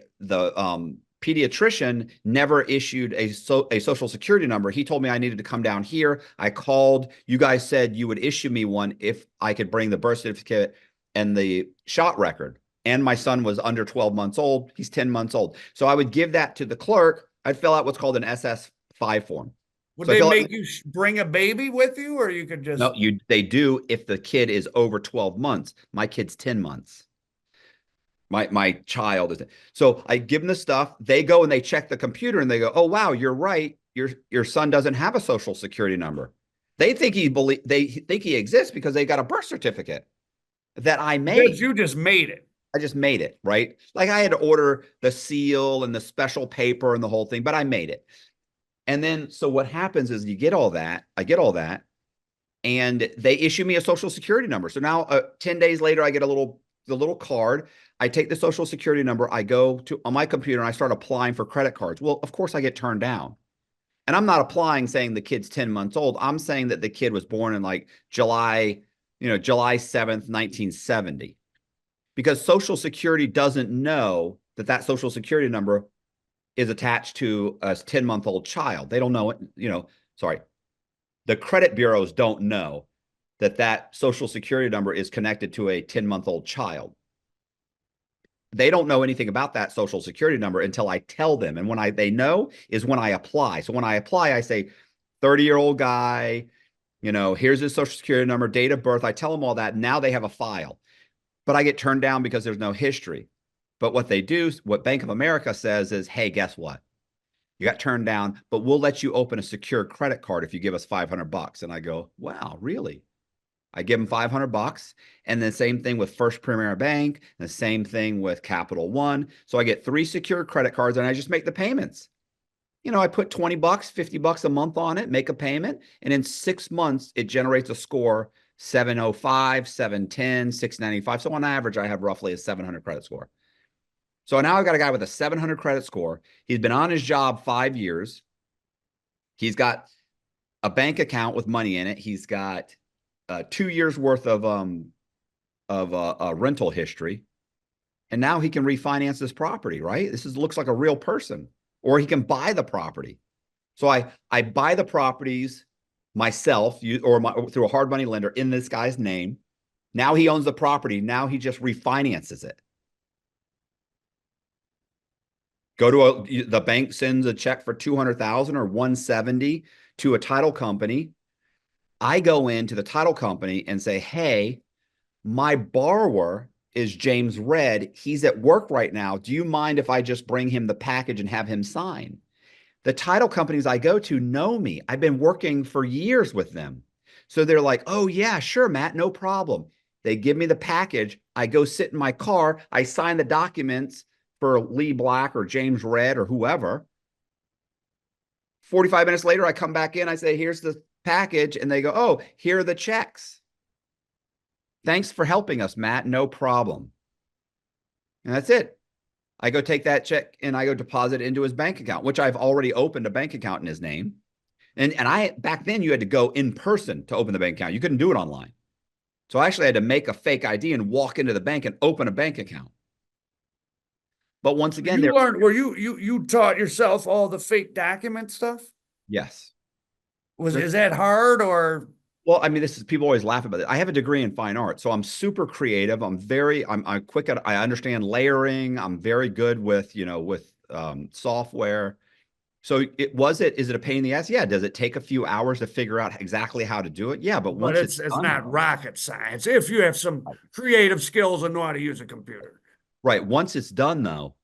pediatrician never issued a social security number. He told me I needed to come down here. I called. You guys said you would issue me one if I could bring the birth certificate and the shot record. And my son was under 12 months old. He's 10 months old. So I would give that to the clerk. I'd fill out what's called an SS5 form. Would So I they feel like make you bring a baby with you, or you could no, just? they do if the kid is over 12 months. My kid's 10 months. My child is so I give them the stuff. They go and they check the computer and they go, oh wow, you're right. Your son doesn't have a social security number. They think he exists because they got a birth certificate that I Because made. you just made it. I just made it, right? Like I had to order the seal and the special paper and the whole thing, but I made it. And then so what happens is you get all that, I get all that, and they issue me a social security number. So now 10 days later, I get the little card. I take the social security number. I go to on my computer and I start applying for credit cards. Well, of course I get turned down. And I'm not applying saying the kid's 10 months old. I'm saying that the kid was born in like July 7th, 1970. Because Social Security doesn't know that Social Security number is attached to a 10-month-old child. They don't know it, sorry. The credit bureaus don't know that Social Security number is connected to a 10-month-old child. They don't know anything about that Social Security number until I tell them. And when they know is when I apply. So when I apply, I say 30-year-old guy, here's his Social Security number, date of birth. I tell them all that. Now they have a file. But I get turned down because there's no history. But what they do, what Bank of America says is, hey, guess what? You got turned down, but we'll let you open a secure credit card if you give us $500. And I go, wow, really? I give them $500. And the same thing with First Premier Bank, and the same thing with Capital One. So I get 3 secure credit cards and I just make the payments. I put $20, $50 a month on it, make a payment. And in 6 months, it generates a score 705, 710, 695. So on average, I have roughly a 700 credit score. So now I've got a guy with a 700 credit score. He's been on his job 5 years. He's got a bank account with money in it. He's got 2 years worth of rental history, and now he can refinance this property. Right? Looks like a real person, or he can buy the property. So I buy the properties myself, through a hard money lender in this guy's name. Now he owns the property. Now he just refinances it. The bank sends a check for 200,000 or 170 to a title company. I go into the title company and say, hey, my borrower is James Red. He's at work right now. Do you mind if I just bring him the package and have him sign? The title companies I go to know me. I've been working for years with them. So they're like, oh, yeah, sure, Matt, no problem. They give me the package. I go sit in my car. I sign the documents for Lee Black or James Red or whoever. 45 minutes later, I come back in. I say, here's the package. And they go, oh, here are the checks. Thanks for helping us, Matt. No problem. And that's it. I go take that check and I go deposit it into his bank account, which I've already opened a bank account in his name. And I back then you had to go in person to open the bank account. You couldn't do it online. So I actually had to make a fake ID and walk into the bank and open a bank account. But once again, You learned where you taught yourself all the fake document stuff? yes. Is that hard or Well, I mean, this is people always laugh about it. I have a degree in fine art, so I'm super creative. I'm quick at I understand layering. I'm very good with software. So is it a pain in the ass? Yeah. Does it take a few hours to figure out exactly how to do it? Yeah, but but once it's it's done, not rocket science if you have some creative skills and know how to use a computer. right. Once it's done though,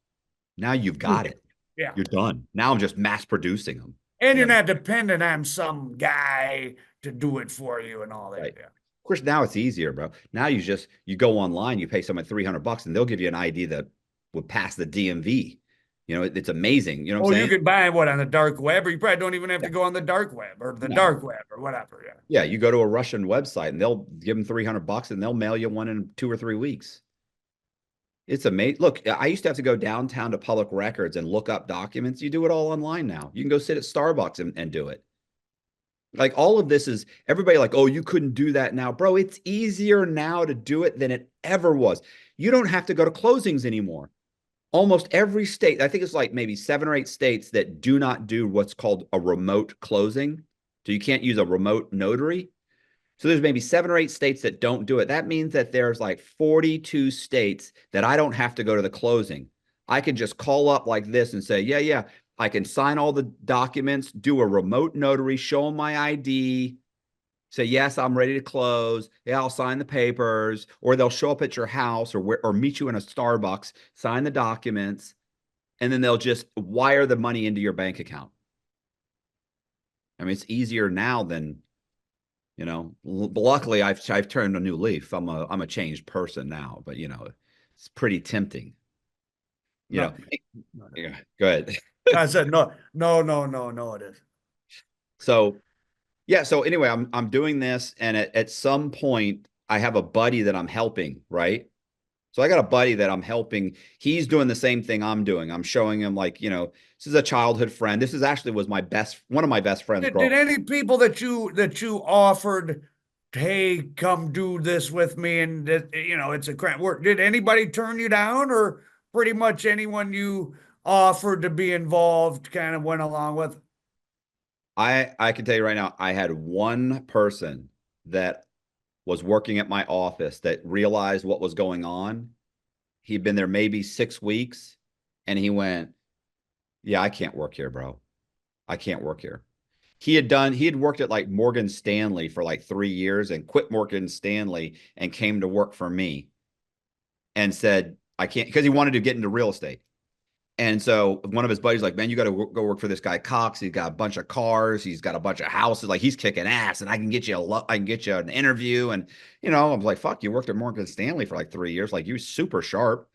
now you've got it. Yeah. You're done. Now I'm just mass producing them. And You you're know, not dependent on some guy to do it for you and all that. right. Yeah. Of course, now it's easier, bro. Now you go online, you pay someone $300 and they'll give you an ID that would pass the DMV. It's amazing. You know what Oh, I'm you saying? could buy what on the dark web, or you probably don't even have Yeah. to go on the dark web or the No. dark web or whatever. Yeah. Yeah, you go to a Russian website and they'll give them $300 and they'll mail you one in 2 or 3 weeks. It's amazing. Look, I used to have to go downtown to public records and look up documents. You do it all online now. You can go sit at Starbucks and do it. Like all of this is everybody like, oh, you couldn't do that now. Bro, it's easier now to do it than it ever was. You don't have to go to closings anymore. Almost every state, I think it's like maybe 7 or 8 states that do not do what's called a remote closing. So you can't use a remote notary. So there's maybe 7 or 8 states that don't do it. That means that there's like 42 states that I don't have to go to the closing. I can just call up like this and say, yeah, yeah, I can sign all the documents, do a remote notary, show them my ID, say, yes, I'm ready to close. Yeah, I'll sign the papers, or they'll show up at your house or meet you in a Starbucks, sign the documents, and then they'll just wire the money into your bank account. I mean, it's easier now than luckily I've turned a new leaf. I'm a changed person now, but it's pretty tempting. No, Yeah, go ahead. I said no, no, no, no, no. It is. So yeah, so anyway, I'm doing this, and at some point I have a buddy that I'm helping, right? So I got a buddy that I'm helping. He's doing the same thing I'm doing. I'm showing him like, this is a childhood friend. This is actually was one of my best friends growing Did any people that you offered, hey, come do this with me, and that it's a crap work? Did anybody turn you down, or pretty much anyone you offered to be involved kind of went along with? I can tell you right now, I had one person that was working at my office that realized what was going on. He'd been there maybe 6 weeks, and he went, yeah, I can't work here, bro. I can't work here. He had worked at like Morgan Stanley for like 3 years and quit Morgan Stanley and came to work for me and said, I can't, because he wanted to get into real estate. And so one of his buddies like, man, you got to go work for this guy Cox. He's got a bunch of cars. He's got a bunch of houses. Like he's kicking ass, and I can get you an interview. And I was like, fuck, you worked at Morgan Stanley for like 3 years. Like you super sharp.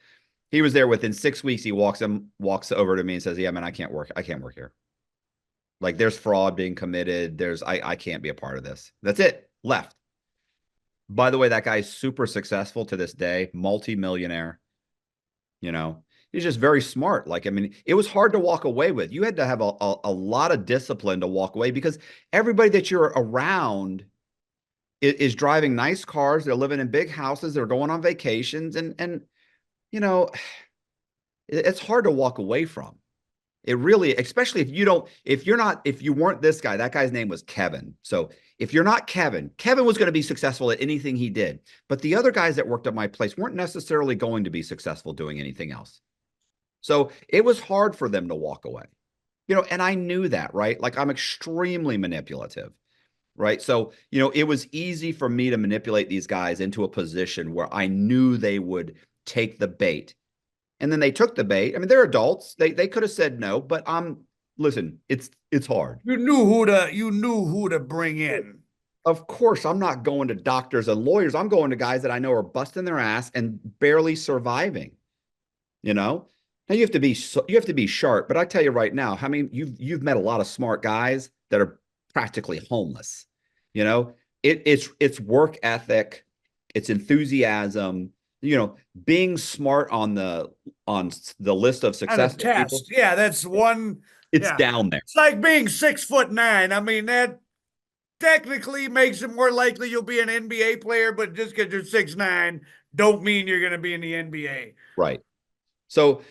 He was there within 6 weeks. He walks over to me and says, yeah, man, I can't work. I can't work here. Like there's fraud being committed. I can't be a part of this. That's it. Left. By the way, that guy's super successful to this day, multi-millionaire. He's just very smart. Like, I mean, it was hard to walk away with. You had to have a lot of discipline to walk away because everybody that you're around is driving nice cars. They're living in big houses. They're going on vacations. And you know, it's hard to walk away from. It really, especially if you weren't this guy, that guy's name was Kevin. So if you're not Kevin was going to be successful at anything he did. But the other guys that worked at my place weren't necessarily going to be successful doing anything else. So it was hard for them to walk away. And I knew that, right? Like I'm extremely manipulative. right? So, it was easy for me to manipulate these guys into a position where I knew they would take the bait. And then they took the bait. I mean, they're adults. They could have said no, but listen, it's hard. You knew who to bring in. Of course, I'm not going to doctors and lawyers. I'm going to guys that I know are busting their ass and barely surviving, you know? Now you have to be sharp, but I tell you right now, how many you've met a lot of smart guys that are practically homeless. You know, it's work ethic, it's enthusiasm, being smart on the list of On a successful people. test. Yeah, that's one. It's Yeah. down there. It's like being 6'9". I mean, that technically makes it more likely you'll be an NBA player, but just because you're 6'9", don't mean you're going to be in the NBA. Right. So,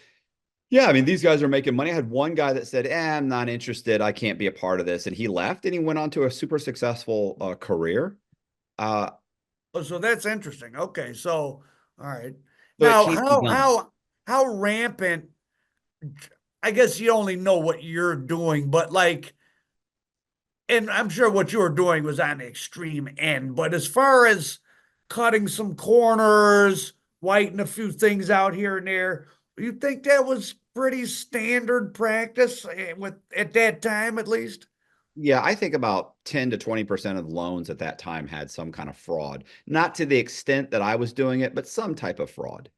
yeah, I mean, these guys are making money. I had one guy that said, I'm not interested. I can't be a part of this. And he left and he went on to a super successful career. Uh, Oh, so that's interesting. Okay, so all right. so it Now, can't be done. how rampant? I guess you only know what you're doing, but like, and I'm sure what you were doing was on the extreme end. But as far as cutting some corners, whiting a few things out here and there, you think that was pretty standard practice with at that time, at least? Yeah, I think about 10 to 20% of the loans at that time had some kind of fraud. Not to the extent that I was doing it, but some type of fraud.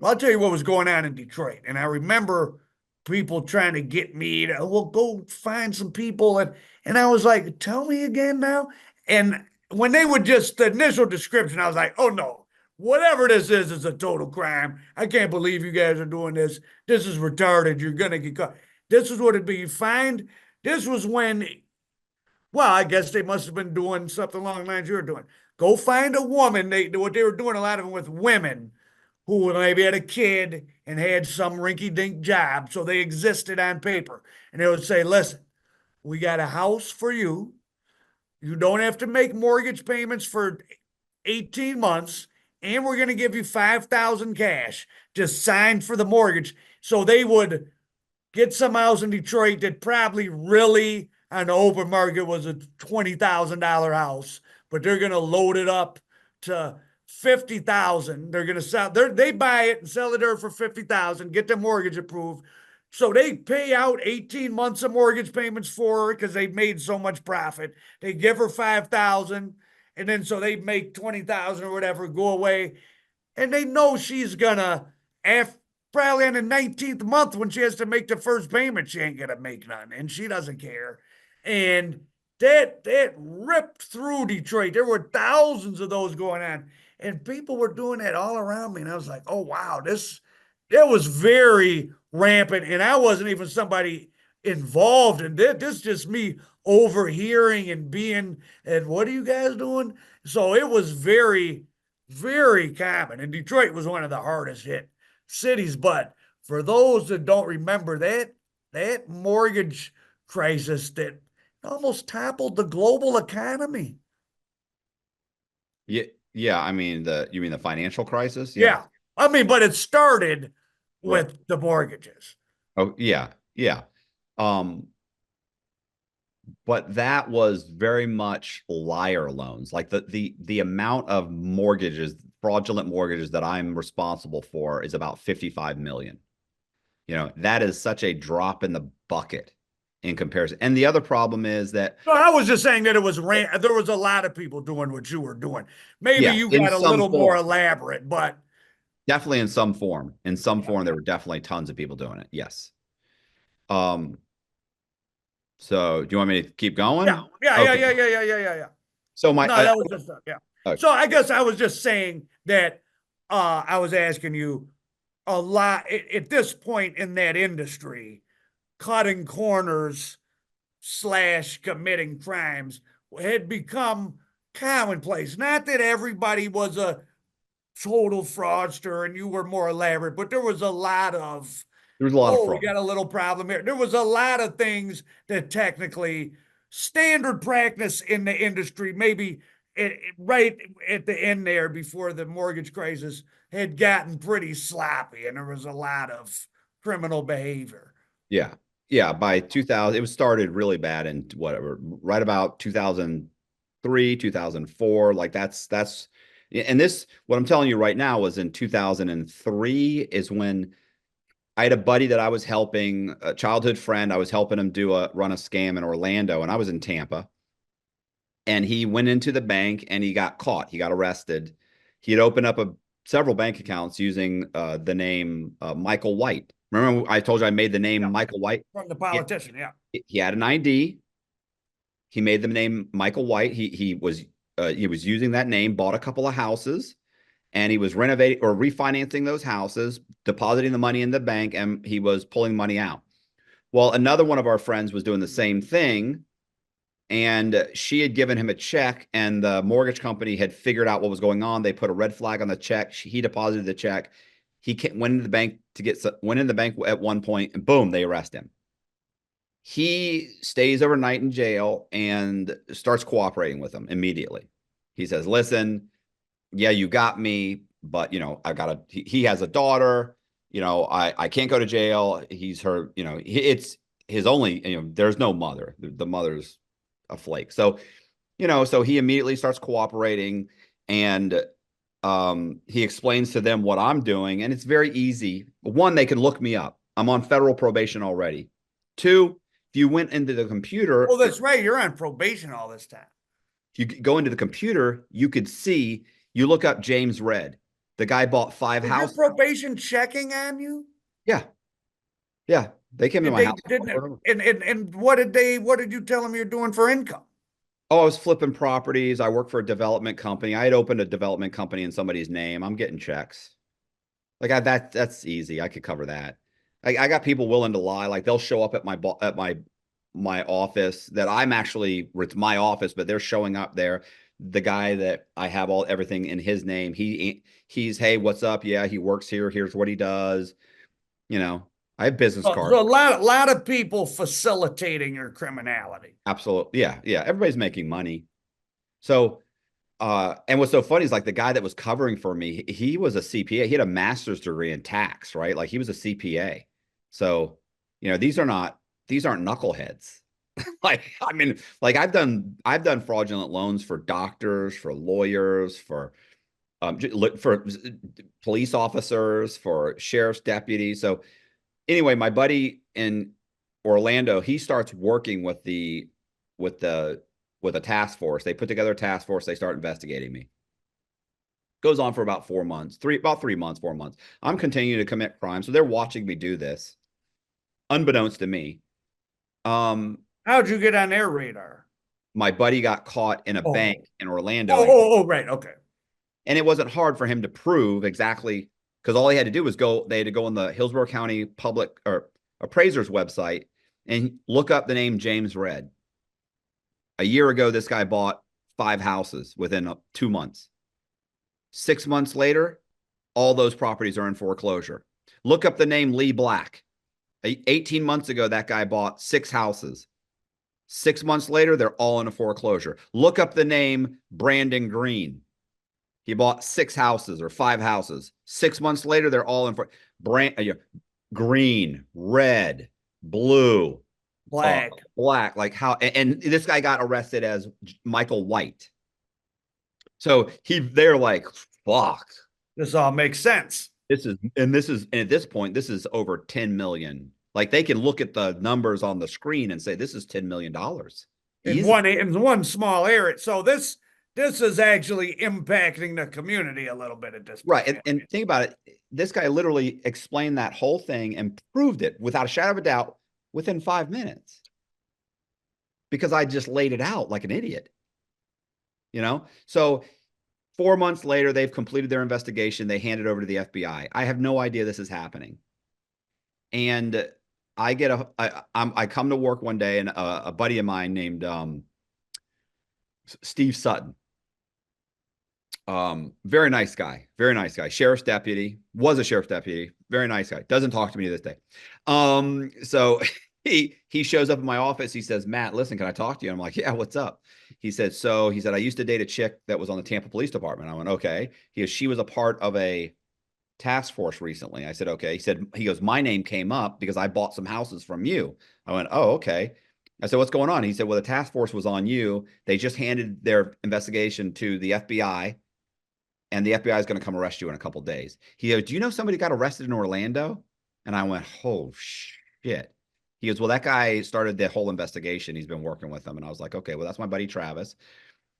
Well, I'll tell you what was going on in Detroit. And I remember people trying to get me to, well, go find some people. And I was like, tell me again now. And when they would just, the initial description, I was like, oh no, whatever this is a total crime. I can't believe you guys are doing this. This is retarded. You're going to get caught. This is what it'd be. You find, this was when, well, I guess they must have been doing something along the lines you were doing. Go find a woman. What they were doing a lot of them with women who maybe had a kid and had some rinky dink job. So they existed on paper. And they would say, listen, we got a house for you. You don't have to make mortgage payments for 18 months. And we're going to give you 5,000 cash. Just sign for the mortgage. So they would get some house in Detroit that probably really on the open market was a $20,000 house, but they're going to load it up to 50,000. They're going to sell, they buy it and sell it there for 50,000, get the mortgage approved. So they pay out 18 months of mortgage payments for her because they made so much profit. They give her 5,000 and then so they make 20,000 or whatever, go away. And they know she's gonna, after probably in the 19th month when she has to make the first payment, she ain't gonna make none, and she doesn't care. And that ripped through Detroit. There were thousands of those going on, and people were doing that all around me. And I was like, oh wow, this that was very rampant. And I wasn't even somebody involved in this. This is just me overhearing and being, and what are you guys doing? So it was very common. And Detroit was one of the hardest hit cities. But for those that don't remember that mortgage crisis that almost toppled the global economy. Yeah, yeah. I mean, you mean the financial crisis? Yeah. Yeah. I mean, but it started Right. with the mortgages. Oh, yeah, yeah. Um, but that was very much liar loans. Like the amount of mortgages, fraudulent mortgages that I'm responsible for is about 55 million. That is such a drop in the bucket in comparison. And the other problem is that, No, I was just saying that it was there was a lot of people doing what you were doing. Maybe yeah, you in got a some little more form, elaborate, but definitely in some form, yeah. there were definitely tons of people doing it. Yes. Um, so do you want me to keep Yeah, going? yeah, yeah, Okay. yeah, yeah, yeah, yeah, yeah, yeah. So my, No, that was just yeah. uh, So I guess I was just saying that I was asking you a lot at this point in that industry, cutting corners slash committing crimes had become commonplace. Not that everybody was a total fraudster and you were more elaborate, but there was a lot of, there was a lot of oh, we fraud. got a little problem here. There was a lot of things that technically standard practice in the industry, maybe right at the end there before the mortgage crisis, had gotten pretty sloppy and there was a lot of criminal behavior. Yeah. Yeah. By 2000, it was started really bad in whatever, right about 2000. 2003, 2004. Like that's and this what I'm telling you right now was in 2003 is when I had a buddy that I was helping, a childhood friend. I was helping him run a scam in Orlando, and I was in Tampa. And he went into the bank and he got caught. He got arrested. He had opened up several bank accounts using the name Michael White. Remember, I told you I made the name Yeah. Michael White? From the politician, yeah. He had an ID. He made the name Michael White. He was using that name, bought a couple of houses, and he was renovating or refinancing those houses, depositing the money in the bank, and he was pulling money out. Well, another one of our friends was doing the same thing, and she had given him a check, and the mortgage company had figured out what was going on. They put a red flag on the check. He deposited the check. He went into the bank went in the bank at one point, and boom, they arrest him. He stays overnight in jail and starts cooperating with them immediately. He says, "Listen, yeah, you got me, but he has a daughter. I can't go to jail. He's her, it's his only, there's no mother. The mother's a flake. So, so he immediately starts cooperating, and he explains to them what I'm doing, and it's very easy. One, they can look me up. I'm on federal probation already. Two, if you went into the computer, Well, that's right. You're on probation all this time. if you go into the computer, you could see, you look up James Red. The guy bought 5 Was your houses. probation checking on you? Yeah. Yeah. They came to Did my they house. didn't and what did you tell them you're doing for income? Oh, I was flipping properties. I work for a development company. I had opened a development company in somebody's name. I'm getting checks. That's easy. I could cover that. I got people willing to lie. Like they'll show up at my office that it's my office, but they're showing up there. The guy that I have everything in his name, he's, hey, what's up? Yeah, he works here. Here's what he does. I have business So cards. a lot of people facilitating your criminality. Absolutely. Yeah. Yeah. Everybody's making money. So, and what's so funny is like the guy that was covering for me, he was a CPA. He had a master's degree in tax, right? Like he was a CPA. So, these aren't knuckleheads. Like, I mean, like I've done fraudulent loans for doctors, for lawyers, for police officers, for sheriff's deputies. So anyway, my buddy in Orlando, he starts working with the with a task force. They put together a task force. They start investigating me. Goes on for about 4 months, about 3 months, 4 months. I'm continuing to commit crime, so they're watching me do this, unbeknownst to me. How'd you get on their radar? My buddy got caught in a Oh, bank in Orlando, right, okay. and it wasn't hard for him to prove exactly because all he had to do was they had to go on the Hillsborough County Public or Appraiser's website and look up the name James Red. A year ago, this guy bought 5 houses within 2 months. 6 months later, all those properties are in foreclosure. Look up the name Lee Black. 18 months ago, that guy bought 6 houses. 6 months later, they're all in a foreclosure. Look up the name Brandon Green. He bought 6 houses or 5 houses. 6 months later, they're all in green, red, blue, Black. black. Like how? And this guy got arrested as Michael White. So they're like, fuck. This all makes sense. And at this point, this is over 10 million. Like they can look at the numbers on the screen and say, this is $10 million. In one small area. So this is actually impacting the community a little bit at this point. Right. And think about it. This guy literally explained that whole thing and proved it without a shadow of a doubt within 5 minutes. Because I just laid it out like an idiot. So 4 months later, they've completed their investigation. They hand it over to the FBI. I have no idea this is happening. And I come to work one day, and a buddy of mine named Steve Sutton. Very nice guy. Sheriff's deputy, was a sheriff's deputy. Very nice guy. Doesn't talk to me to this day. So he shows up in my office. He says, Matt, listen, can I talk to you? I'm like, yeah, what's up? He said, I used to date a chick that was on the Tampa Police Department. I went, okay. She was a part of a task force recently. I said, okay. He goes, my name came up because I bought some houses from you. I went, oh, okay. I said, what's going on? He said, well, the task force was on you. They just handed their investigation to the FBI, and the FBI is going to come arrest you in a couple of days. He goes, do you know somebody got arrested in Orlando? And I went, oh, shit. He goes, well, that guy started the whole investigation. He's been working with them. And I was like, okay, well, that's my buddy Travis.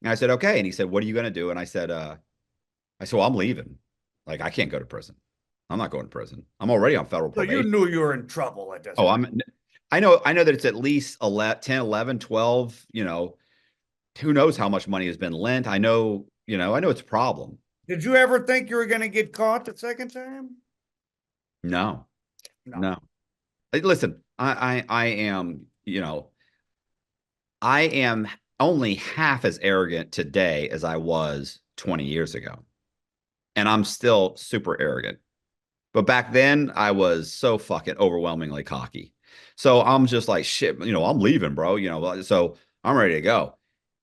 And I said, okay. And he said, what are you going to do? And I said, well, I'm leaving. Like, I can't go to prison. I'm not going to prison. I'm already on federal So you probation. knew you were in trouble at this Oh, point. I know that it's at least 11, 10, 11, 12, who knows how much money has been lent. I know it's a problem. Did you ever think you were going to get caught the second time? No, No. no. Listen, I am only half as arrogant today as I was 20 years ago. And I'm still super arrogant. But back then, I was so fucking overwhelmingly cocky. So I'm just like, shit, I'm leaving, bro. So I'm ready to go.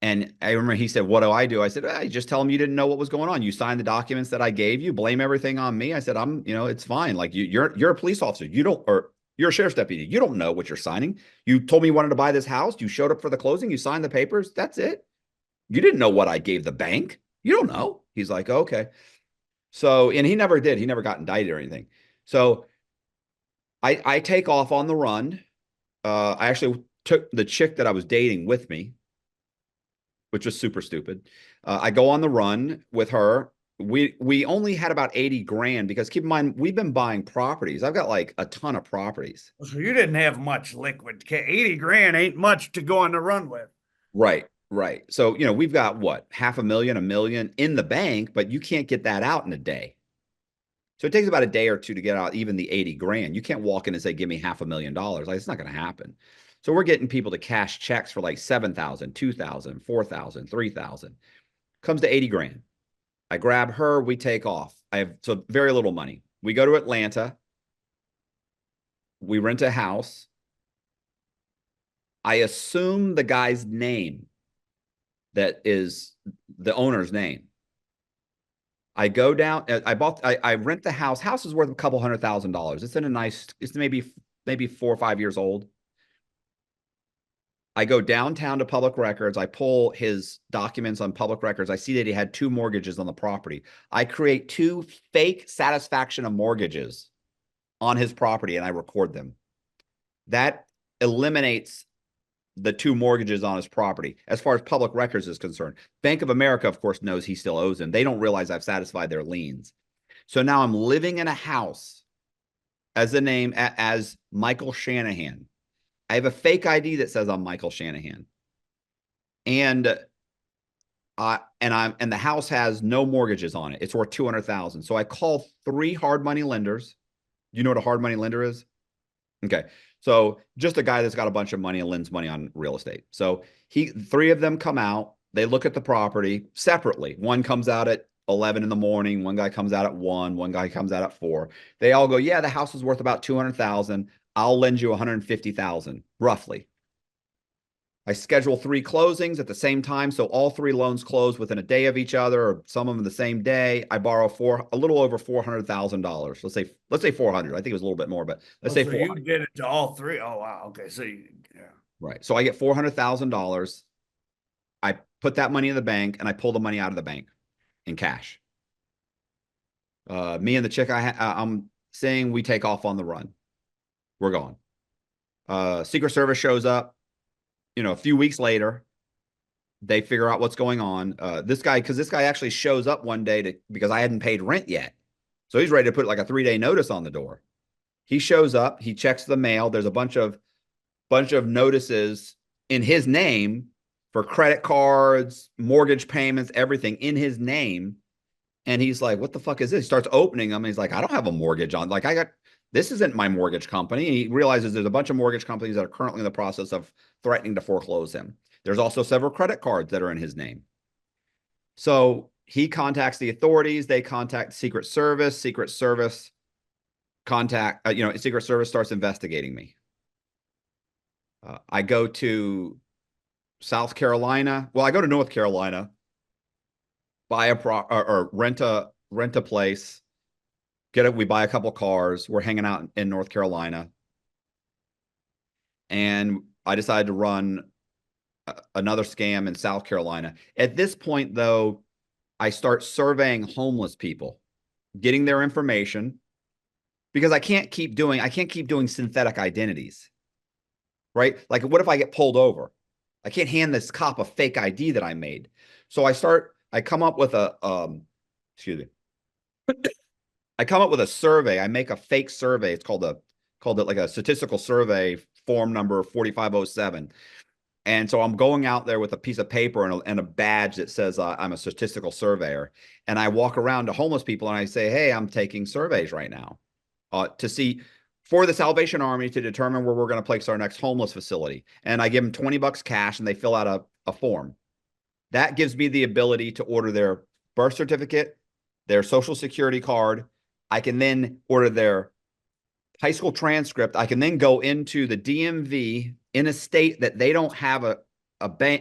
And I remember he said, what do I do? I said, hey, just tell him you didn't know what was going on. You signed the documents that I gave you, blame everything on me. I said, it's fine. Like you're a police officer. Or you're a sheriff's deputy. You don't know what you're signing. You told me you wanted to buy this house. You showed up for the closing. You signed the papers. That's it. You didn't know what I gave the bank. You don't know. He's like, okay. So, and he never did. He never got indicted or anything. So I take off on the run. I actually took the chick that I was dating with me, which was super stupid. I go on the run with her. We only had about 80 grand because keep in mind, we've been buying properties. I've got like a ton of properties. So you didn't have much liquid cash. 80 grand ain't much to go on the run with. Right, right. So, we've got what, half a million, a million in the bank, but you can't get that out in a day. So it takes about a day or two to get out even the 80 grand. You can't walk in and say, give me $500,000. Like, it's not going to happen. So we're getting people to cash checks for like 7,000, 2,000, 4,000, 3,000. Comes to 80 grand. I grab her, we take off. I have so very little money. We go to Atlanta. We rent a house. I assume the guy's name that is the owner's name. I go down. I rent the house. House is worth a couple $100,000. It's in a nice. It's maybe 4 or 5 years old. I go downtown to public records. I pull his documents on public records. I see that he had 2 mortgages on the property. I create 2 fake satisfaction of mortgages on his property and I record them. That eliminates the 2 mortgages on his property as far as public records is concerned. Bank of America, of course, knows he still owes them. They don't realize I've satisfied their liens. So now I'm living in a house as the name as Michael Shanahan. I have a fake ID that says I'm Michael Shanahan. And the house has no mortgages on it. It's worth 200,000. So I call 3 hard money lenders. You know what a hard money lender is? Okay. So just a guy that's got a bunch of money and lends money on real estate. So 3 of them come out, they look at the property separately. One comes out at 11 in the morning. One guy comes out at 1. One guy comes out at 4. They all go, yeah, the house is worth about 200,000. I'll lend you 150,000 roughly. I schedule 3 closings at the same time. So all 3 loans close within a day of each other, or some of them the same day. I borrow a little over $400,000. Let's say 400. I think it was a little bit more, but let's say so 400. you did it to all 3. Oh wow. Okay. So yeah. Right. So I get $400,000. I put that money in the bank and I pull the money out of the bank in cash. Me and the chick I'm saying, we take off on the run. We're gone. Secret Service shows up. A few weeks later, they figure out what's going on. This guy actually shows up one day because I hadn't paid rent yet. So he's ready to put like a 3-day notice on the door. He shows up, he checks the mail. There's a bunch of notices in his name for credit cards, mortgage payments, everything in his name. And he's like, what the fuck is this? He starts opening them. And he's like, I don't have a mortgage on. Like, this isn't my mortgage company. And he realizes there's a bunch of mortgage companies that are currently in the process of threatening to foreclose him. There's also several credit cards that are in his name. So he contacts the authorities. They contact Secret Service. Secret Service Secret Service starts investigating me. I go to South Carolina. Well, I go to North Carolina, buy or rent a place, we buy a couple cars. We're hanging out in North Carolina. And I decided to run another scam in South Carolina. At this point, though, I start surveying homeless people, getting their information because I can't keep doing synthetic identities, right? Like, what if I get pulled over? I can't hand this cop a fake ID that I made. So I come up with excuse me, I come up with a survey. I make a fake survey. It's called it like a statistical survey form number 4507. And so I'm going out there with a piece of paper and a badge that says I'm a statistical surveyor. And I walk around to homeless people and I say, hey, I'm taking surveys right now to see for the Salvation Army to determine where we're going to place our next homeless facility. And I give them $20 cash and they fill out a form. That gives me the ability to order their birth certificate, their social security card. I can then order their high school transcript. I can then go into the DMV in a state that they don't have an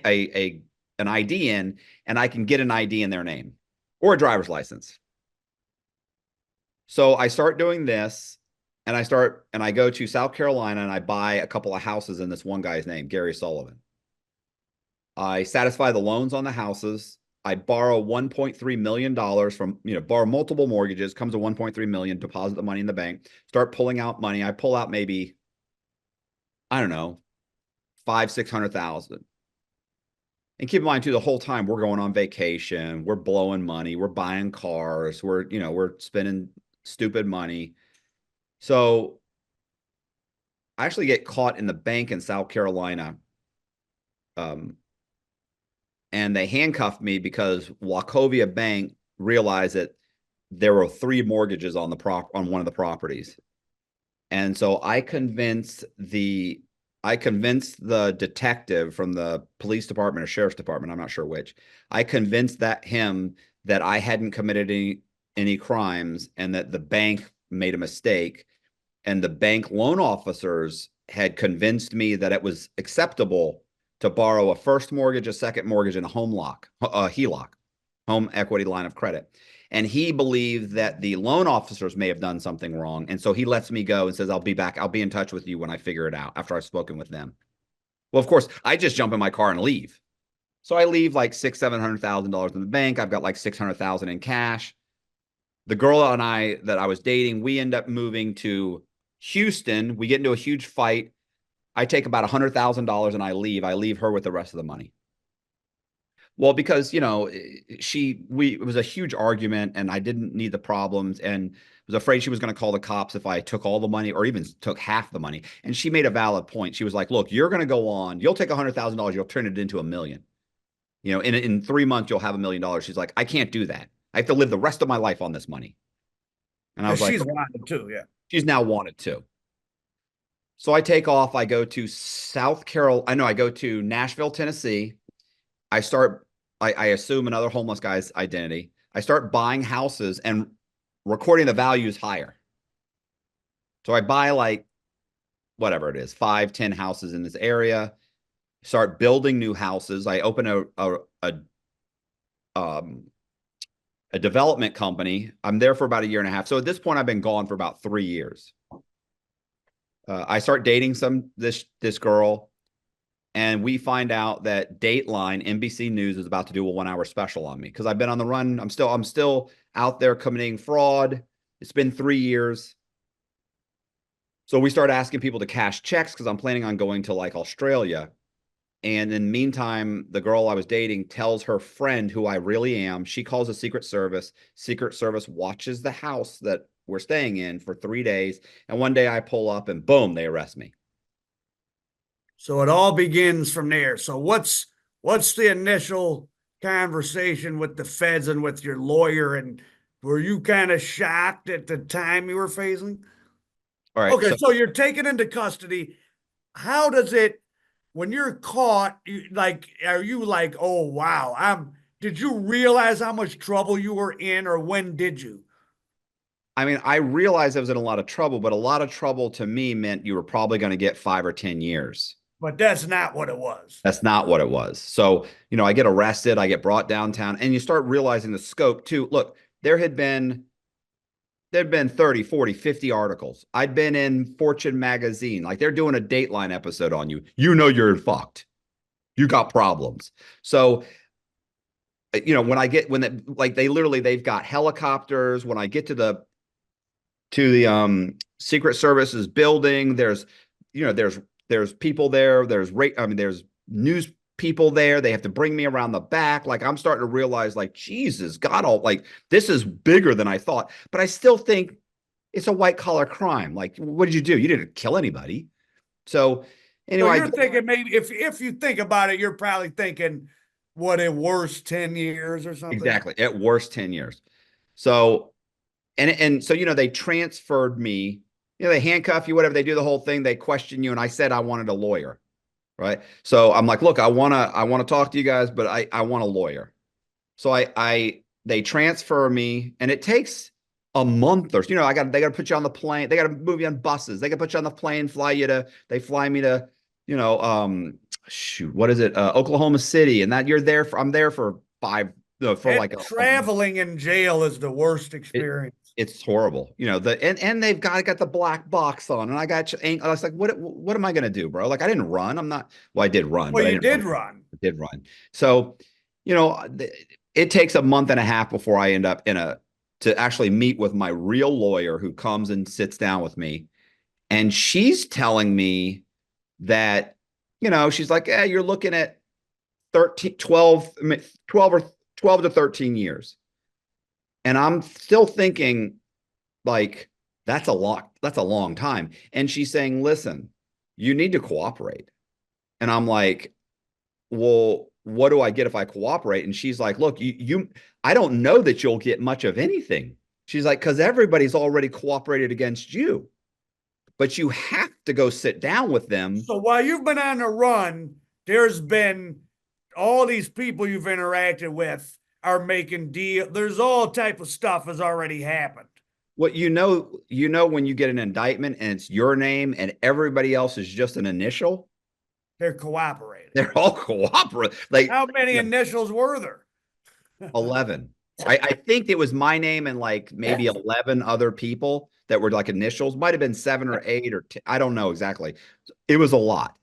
ID in, and I can get an ID in their name or a driver's license. So I start doing this, and I go to South Carolina and I buy a couple of houses in this one guy's name, Gary Sullivan. I satisfy the loans on the houses. I borrow $1.3 million from, borrow multiple mortgages, comes to 1.3 million, deposit the money in the bank, start pulling out money. I pull out maybe, I don't know, 600,000. And keep in mind too, the whole time we're going on vacation, we're blowing money, we're buying cars, we're spending stupid money. So I actually get caught in the bank in South Carolina. And they handcuffed me because Wachovia Bank realized that there were 3 mortgages on one of the properties. And so I convinced the detective from the police department or sheriff's department, I'm not sure which. I convinced him that I hadn't committed any crimes and that the bank made a mistake. And the bank loan officers had convinced me that it was acceptable to borrow a first mortgage, a second mortgage, and a HELOC, home equity line of credit. And he believed that the loan officers may have done something wrong. And so he lets me go and says, I'll be back. I'll be in touch with you when I figure it out after I've spoken with them. Well, of course, I just jump in my car and leave. So I leave like $600,000-$700,000 in the bank. I've got like $600,000 in cash. The girl and I that I was dating, we end up moving to Houston. We get into a huge fight. I take about $100,000 and I leave. I leave her with the rest of the money. Well, because, it was a huge argument and I didn't need the problems and was afraid she was going to call the cops if I took all the money or even took half the money. And she made a valid point. She was like, look, you're going to go on, you'll take $100,000, you'll turn it into $1 million. In 3 months, you'll have $1 million. She's like, I can't do that. I have to live the rest of my life on this money. And I was like, she's wanted too. Yeah. she's now wanted to. So I take off. I go to I go to Nashville, Tennessee. I assume another homeless guy's identity. I start buying houses and recording the values higher. So I buy like, whatever it is, 5, 10 houses in this area, start building new houses. I open a development company. I'm there for about 1.5 years. So at this point, I've been gone for about 3 years. I start dating this girl, and we find out that Dateline, NBC News, is about to do a 1-hour special on me because I've been on the run. I'm still out there committing fraud. It's been 3 years. So we start asking people to cash checks because I'm planning on going to like Australia. And in the meantime, the girl I was dating tells her friend who I really am. She calls the Secret Service. Secret Service watches the house that we're staying in for 3 days. And one day I pull up and boom, they arrest me. So it all begins from there. So what's the initial conversation with the feds and with your lawyer? And were you kind of shocked at the time you were facing? All right. Okay, so you're taken into custody. How does it when you're caught? Are you like, oh wow, did you realize how much trouble you were in, or when did you? I mean, I realized I was in a lot of trouble, but a lot of trouble to me meant you were probably going to get 5 or 10 years. But that's not what it was. That's not what it was. So, I get arrested, I get brought downtown, and you start realizing the scope too. Look, there had been there'd been 30, 40, 50 articles. I'd been in Fortune magazine. Like they're doing a Dateline episode on you. You know you're fucked. You got problems. So, when I get like they've got helicopters. When I get to the Secret Service's building, there's people there. There's news people there. They have to bring me around the back. Like I'm starting to realize, like, Jesus, God, like this is bigger than I thought. But I still think it's a white collar crime. Like, what did you do? You didn't kill anybody. So So anyway, you're thinking maybe if you think about it, you're probably thinking what at worst 10 years or something. exactly at worst 10 years. So so they transferred me. They handcuff you, whatever. They do the whole thing. They question you, and I said I wanted a lawyer. Right. So I'm like, look, I want to talk to you guys, but I want a lawyer. So they transfer me, and it takes a month or they got to put you on the plane. They got to move you on buses. They got to put you on the plane, they fly me to, shoot, what is it? Oklahoma City. And that I'm there for for like And traveling in jail is the worst it, experience. it's horrible. And they've got the black box on, and I was like, what am I gonna do, bro? Like I didn't run. I'm not. Well, I did run, Well, but I you didn't did run. run. I did run. So, it takes a month and a half before I end up to actually meet with my real lawyer who comes and sits down with me, and she's telling me that, she's like, you're looking at 13, 12, 12 or 12 to 13 years. And I'm still thinking, like, that's a long time. And she's saying, listen, you need to cooperate. And I'm like, well, what do I get if I cooperate? And she's like, look, I don't know that you'll get much of anything. She's like, because everybody's already cooperated against you, but you have to go sit down with them. So while you've been on the run, there's been all these people you've interacted with are making deal. There's all type of stuff has already happened. What when you get an indictment and it's your name and everybody else is just an initial, They're cooperating. they're all cooperative. Like, How many initials were there? 11. I think it was my name and like maybe 11 other people that were like initials. Might have been 7 or 8 or 10. I don't know exactly. It was a lot.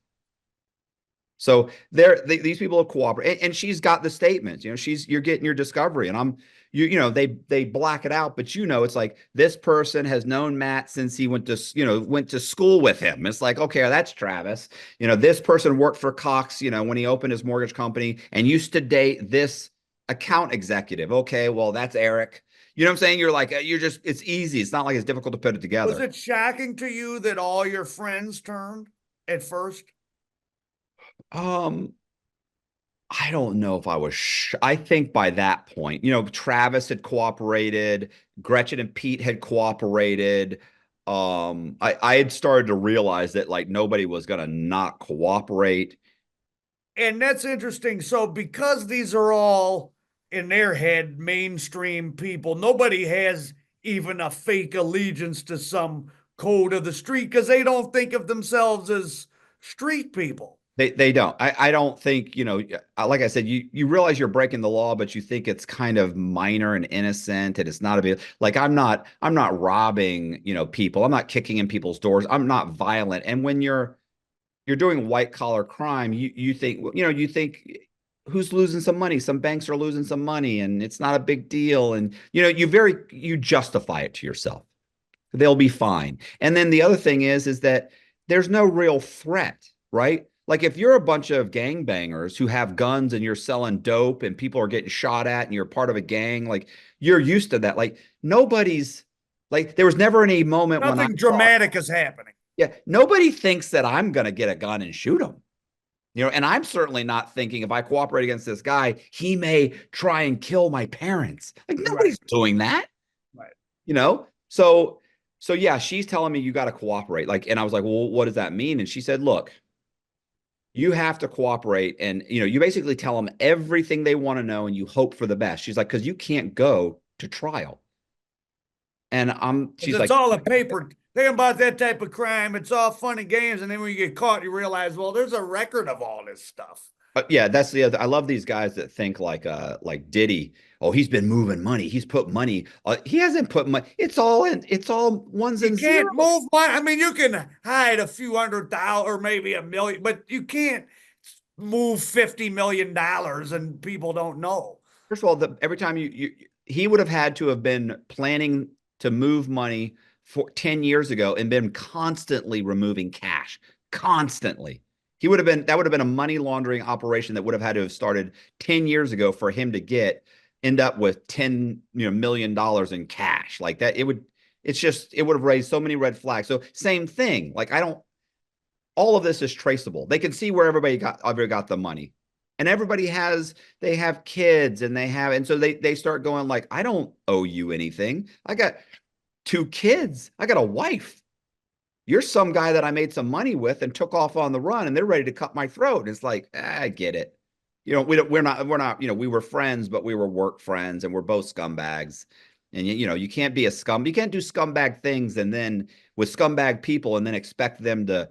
So these people are cooperating, and she's got the statements. You're getting your discovery, and they black it out, but it's like this person has known Matt since he went to school with him. It's like, okay, that's Travis. This person worked for Cox, when he opened his mortgage company, and used to date this account executive. Okay, well, that's Eric. You know what I'm saying? You're like, it's easy. It's not like it's difficult to put it together. Was it shocking to you that all your friends turned at first? I don't know if I was. I think by that point, Travis had cooperated, Gretchen and Pete had cooperated. I had started to realize that like nobody was gonna not cooperate. And that's interesting. So because these are all in their head mainstream people, nobody has even a fake allegiance to some code of the street because they don't think of themselves as street people. They don't. I don't think, like I said, you realize you're breaking the law, but you think it's kind of minor and innocent, and it's not a big, like I'm not robbing, people. I'm not kicking in people's doors. I'm not violent. And when you're doing white collar crime, you think, you think who's losing some money? Some banks are losing some money, and it's not a big deal. And you justify it to yourself. They'll be fine. And then the other thing is that there's no real threat, right? Like if you're a bunch of gangbangers who have guns and you're selling dope and people are getting shot at and you're part of a gang, like you're used to that. Like nobody's like there was never any moment when Nothing dramatic is happening. yeah, nobody thinks that I'm going to get a gun and shoot him. And I'm certainly not thinking if I cooperate against this guy, he may try and kill my parents. Like nobody's doing that. Right. So yeah, she's telling me you got to cooperate. Like, and I was like, well, what does that mean? And she said, look, you have to cooperate, and you basically tell them everything they want to know, and you hope for the best. She's like, because you can't go to trial. And she's it's like, all a paper thing about that type of crime. It's all fun and games, and then when you get caught, you realize, well, there's a record of all this stuff. yeah, that's the other. I love these guys that think like Diddy, oh, he's been moving money. He's put money. He hasn't put money. It's all ones You and can't zeros. move money. I mean, you can hide a few $100,000 or maybe a million, but you can't move $50 million and people don't know. First of all, every time he would have had to have been planning to move money for 10 years ago and been constantly removing cash, constantly. That would have been a money laundering operation that would have had to have started 10 years ago for him to end up with 10 million dollars in cash like that. It would have raised so many red flags. So same thing. Like I don't all of this is traceable. They can see where everybody got the money. And they have kids and so they start going like, I don't owe you anything. I got two kids. I got a wife. You're some guy that I made some money with and took off on the run and they're ready to cut my throat. And it's like, I get it. We were friends, but we were work friends and we're both scumbags. And you can't be you can't do scumbag things and then with scumbag people and then expect them to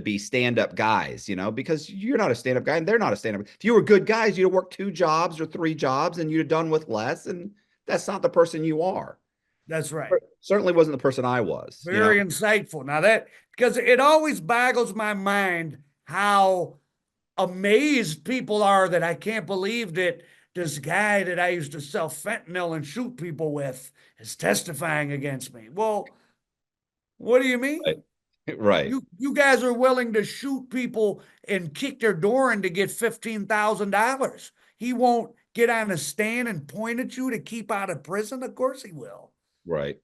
be stand-up guys, because you're not a stand-up guy and they're not a stand-up. If you were good guys, you'd have worked 2 jobs or 3 jobs and you'd have done with less. And that's not the person you are. That's right. Certainly wasn't the person I was, Very insightful. Now because it always boggles my mind how amazed people are that I can't believe that this guy that I used to sell fentanyl and shoot people with is testifying against me. Well, what do you mean? Right. Right. You guys are willing to shoot people and kick their door in to get $15,000. He won't get on a stand and point at you to keep out of prison. Of course he will. Right.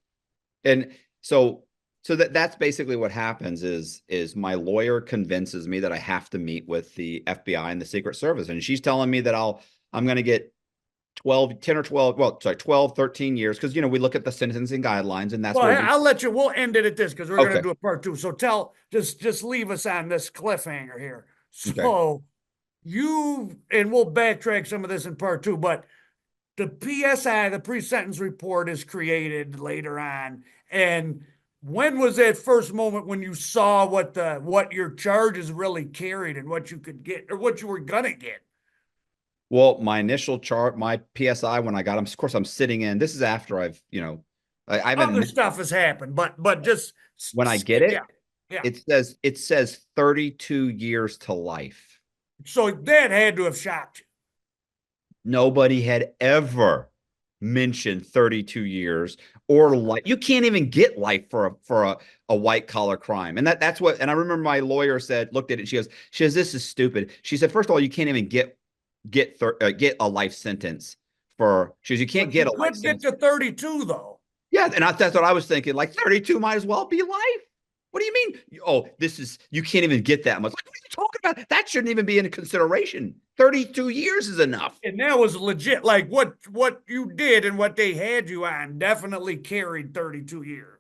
And so that's basically what happens is my lawyer convinces me that I have to meet with the FBI and the Secret Service. And she's telling me that I'm going to get 10 or 12, well, sorry, 12, 13 years. Cause we look at the sentencing guidelines and that's Well, where I'll let you, we'll end it at this because we're going to okay. do a part 2. So just leave us on this cliffhanger here. Okay. So and we'll backtrack some of this in part 2, but the PSI, the pre-sentence report, is created later on. And when was that first moment when you saw what your charges really carried and what you could get or what you were gonna get? Well, my initial chart, my PSI, when I got them, of course, I'm sitting in. This is after I Other haven't. stuff has happened, but just When I get it, yeah, yeah. it says 32 years to life. So that had to have shocked you. Nobody had ever mentioned 32 years or life. You can't even get life for a white collar crime. And that's what. And I remember my lawyer looked at it. She goes, this is stupid. She said, first of all, you can't even get a life sentence for. She goes, you can't But get you a life could get sentence. to 32 though. Yeah, and that's what I was thinking. Like 32 might as well be life. What do you mean? Oh, you can't even get that much. Like, what are you talking about? That shouldn't even be in consideration. 32 years is enough. And that was legit. Like what you did and what they had you on definitely carried 32 years.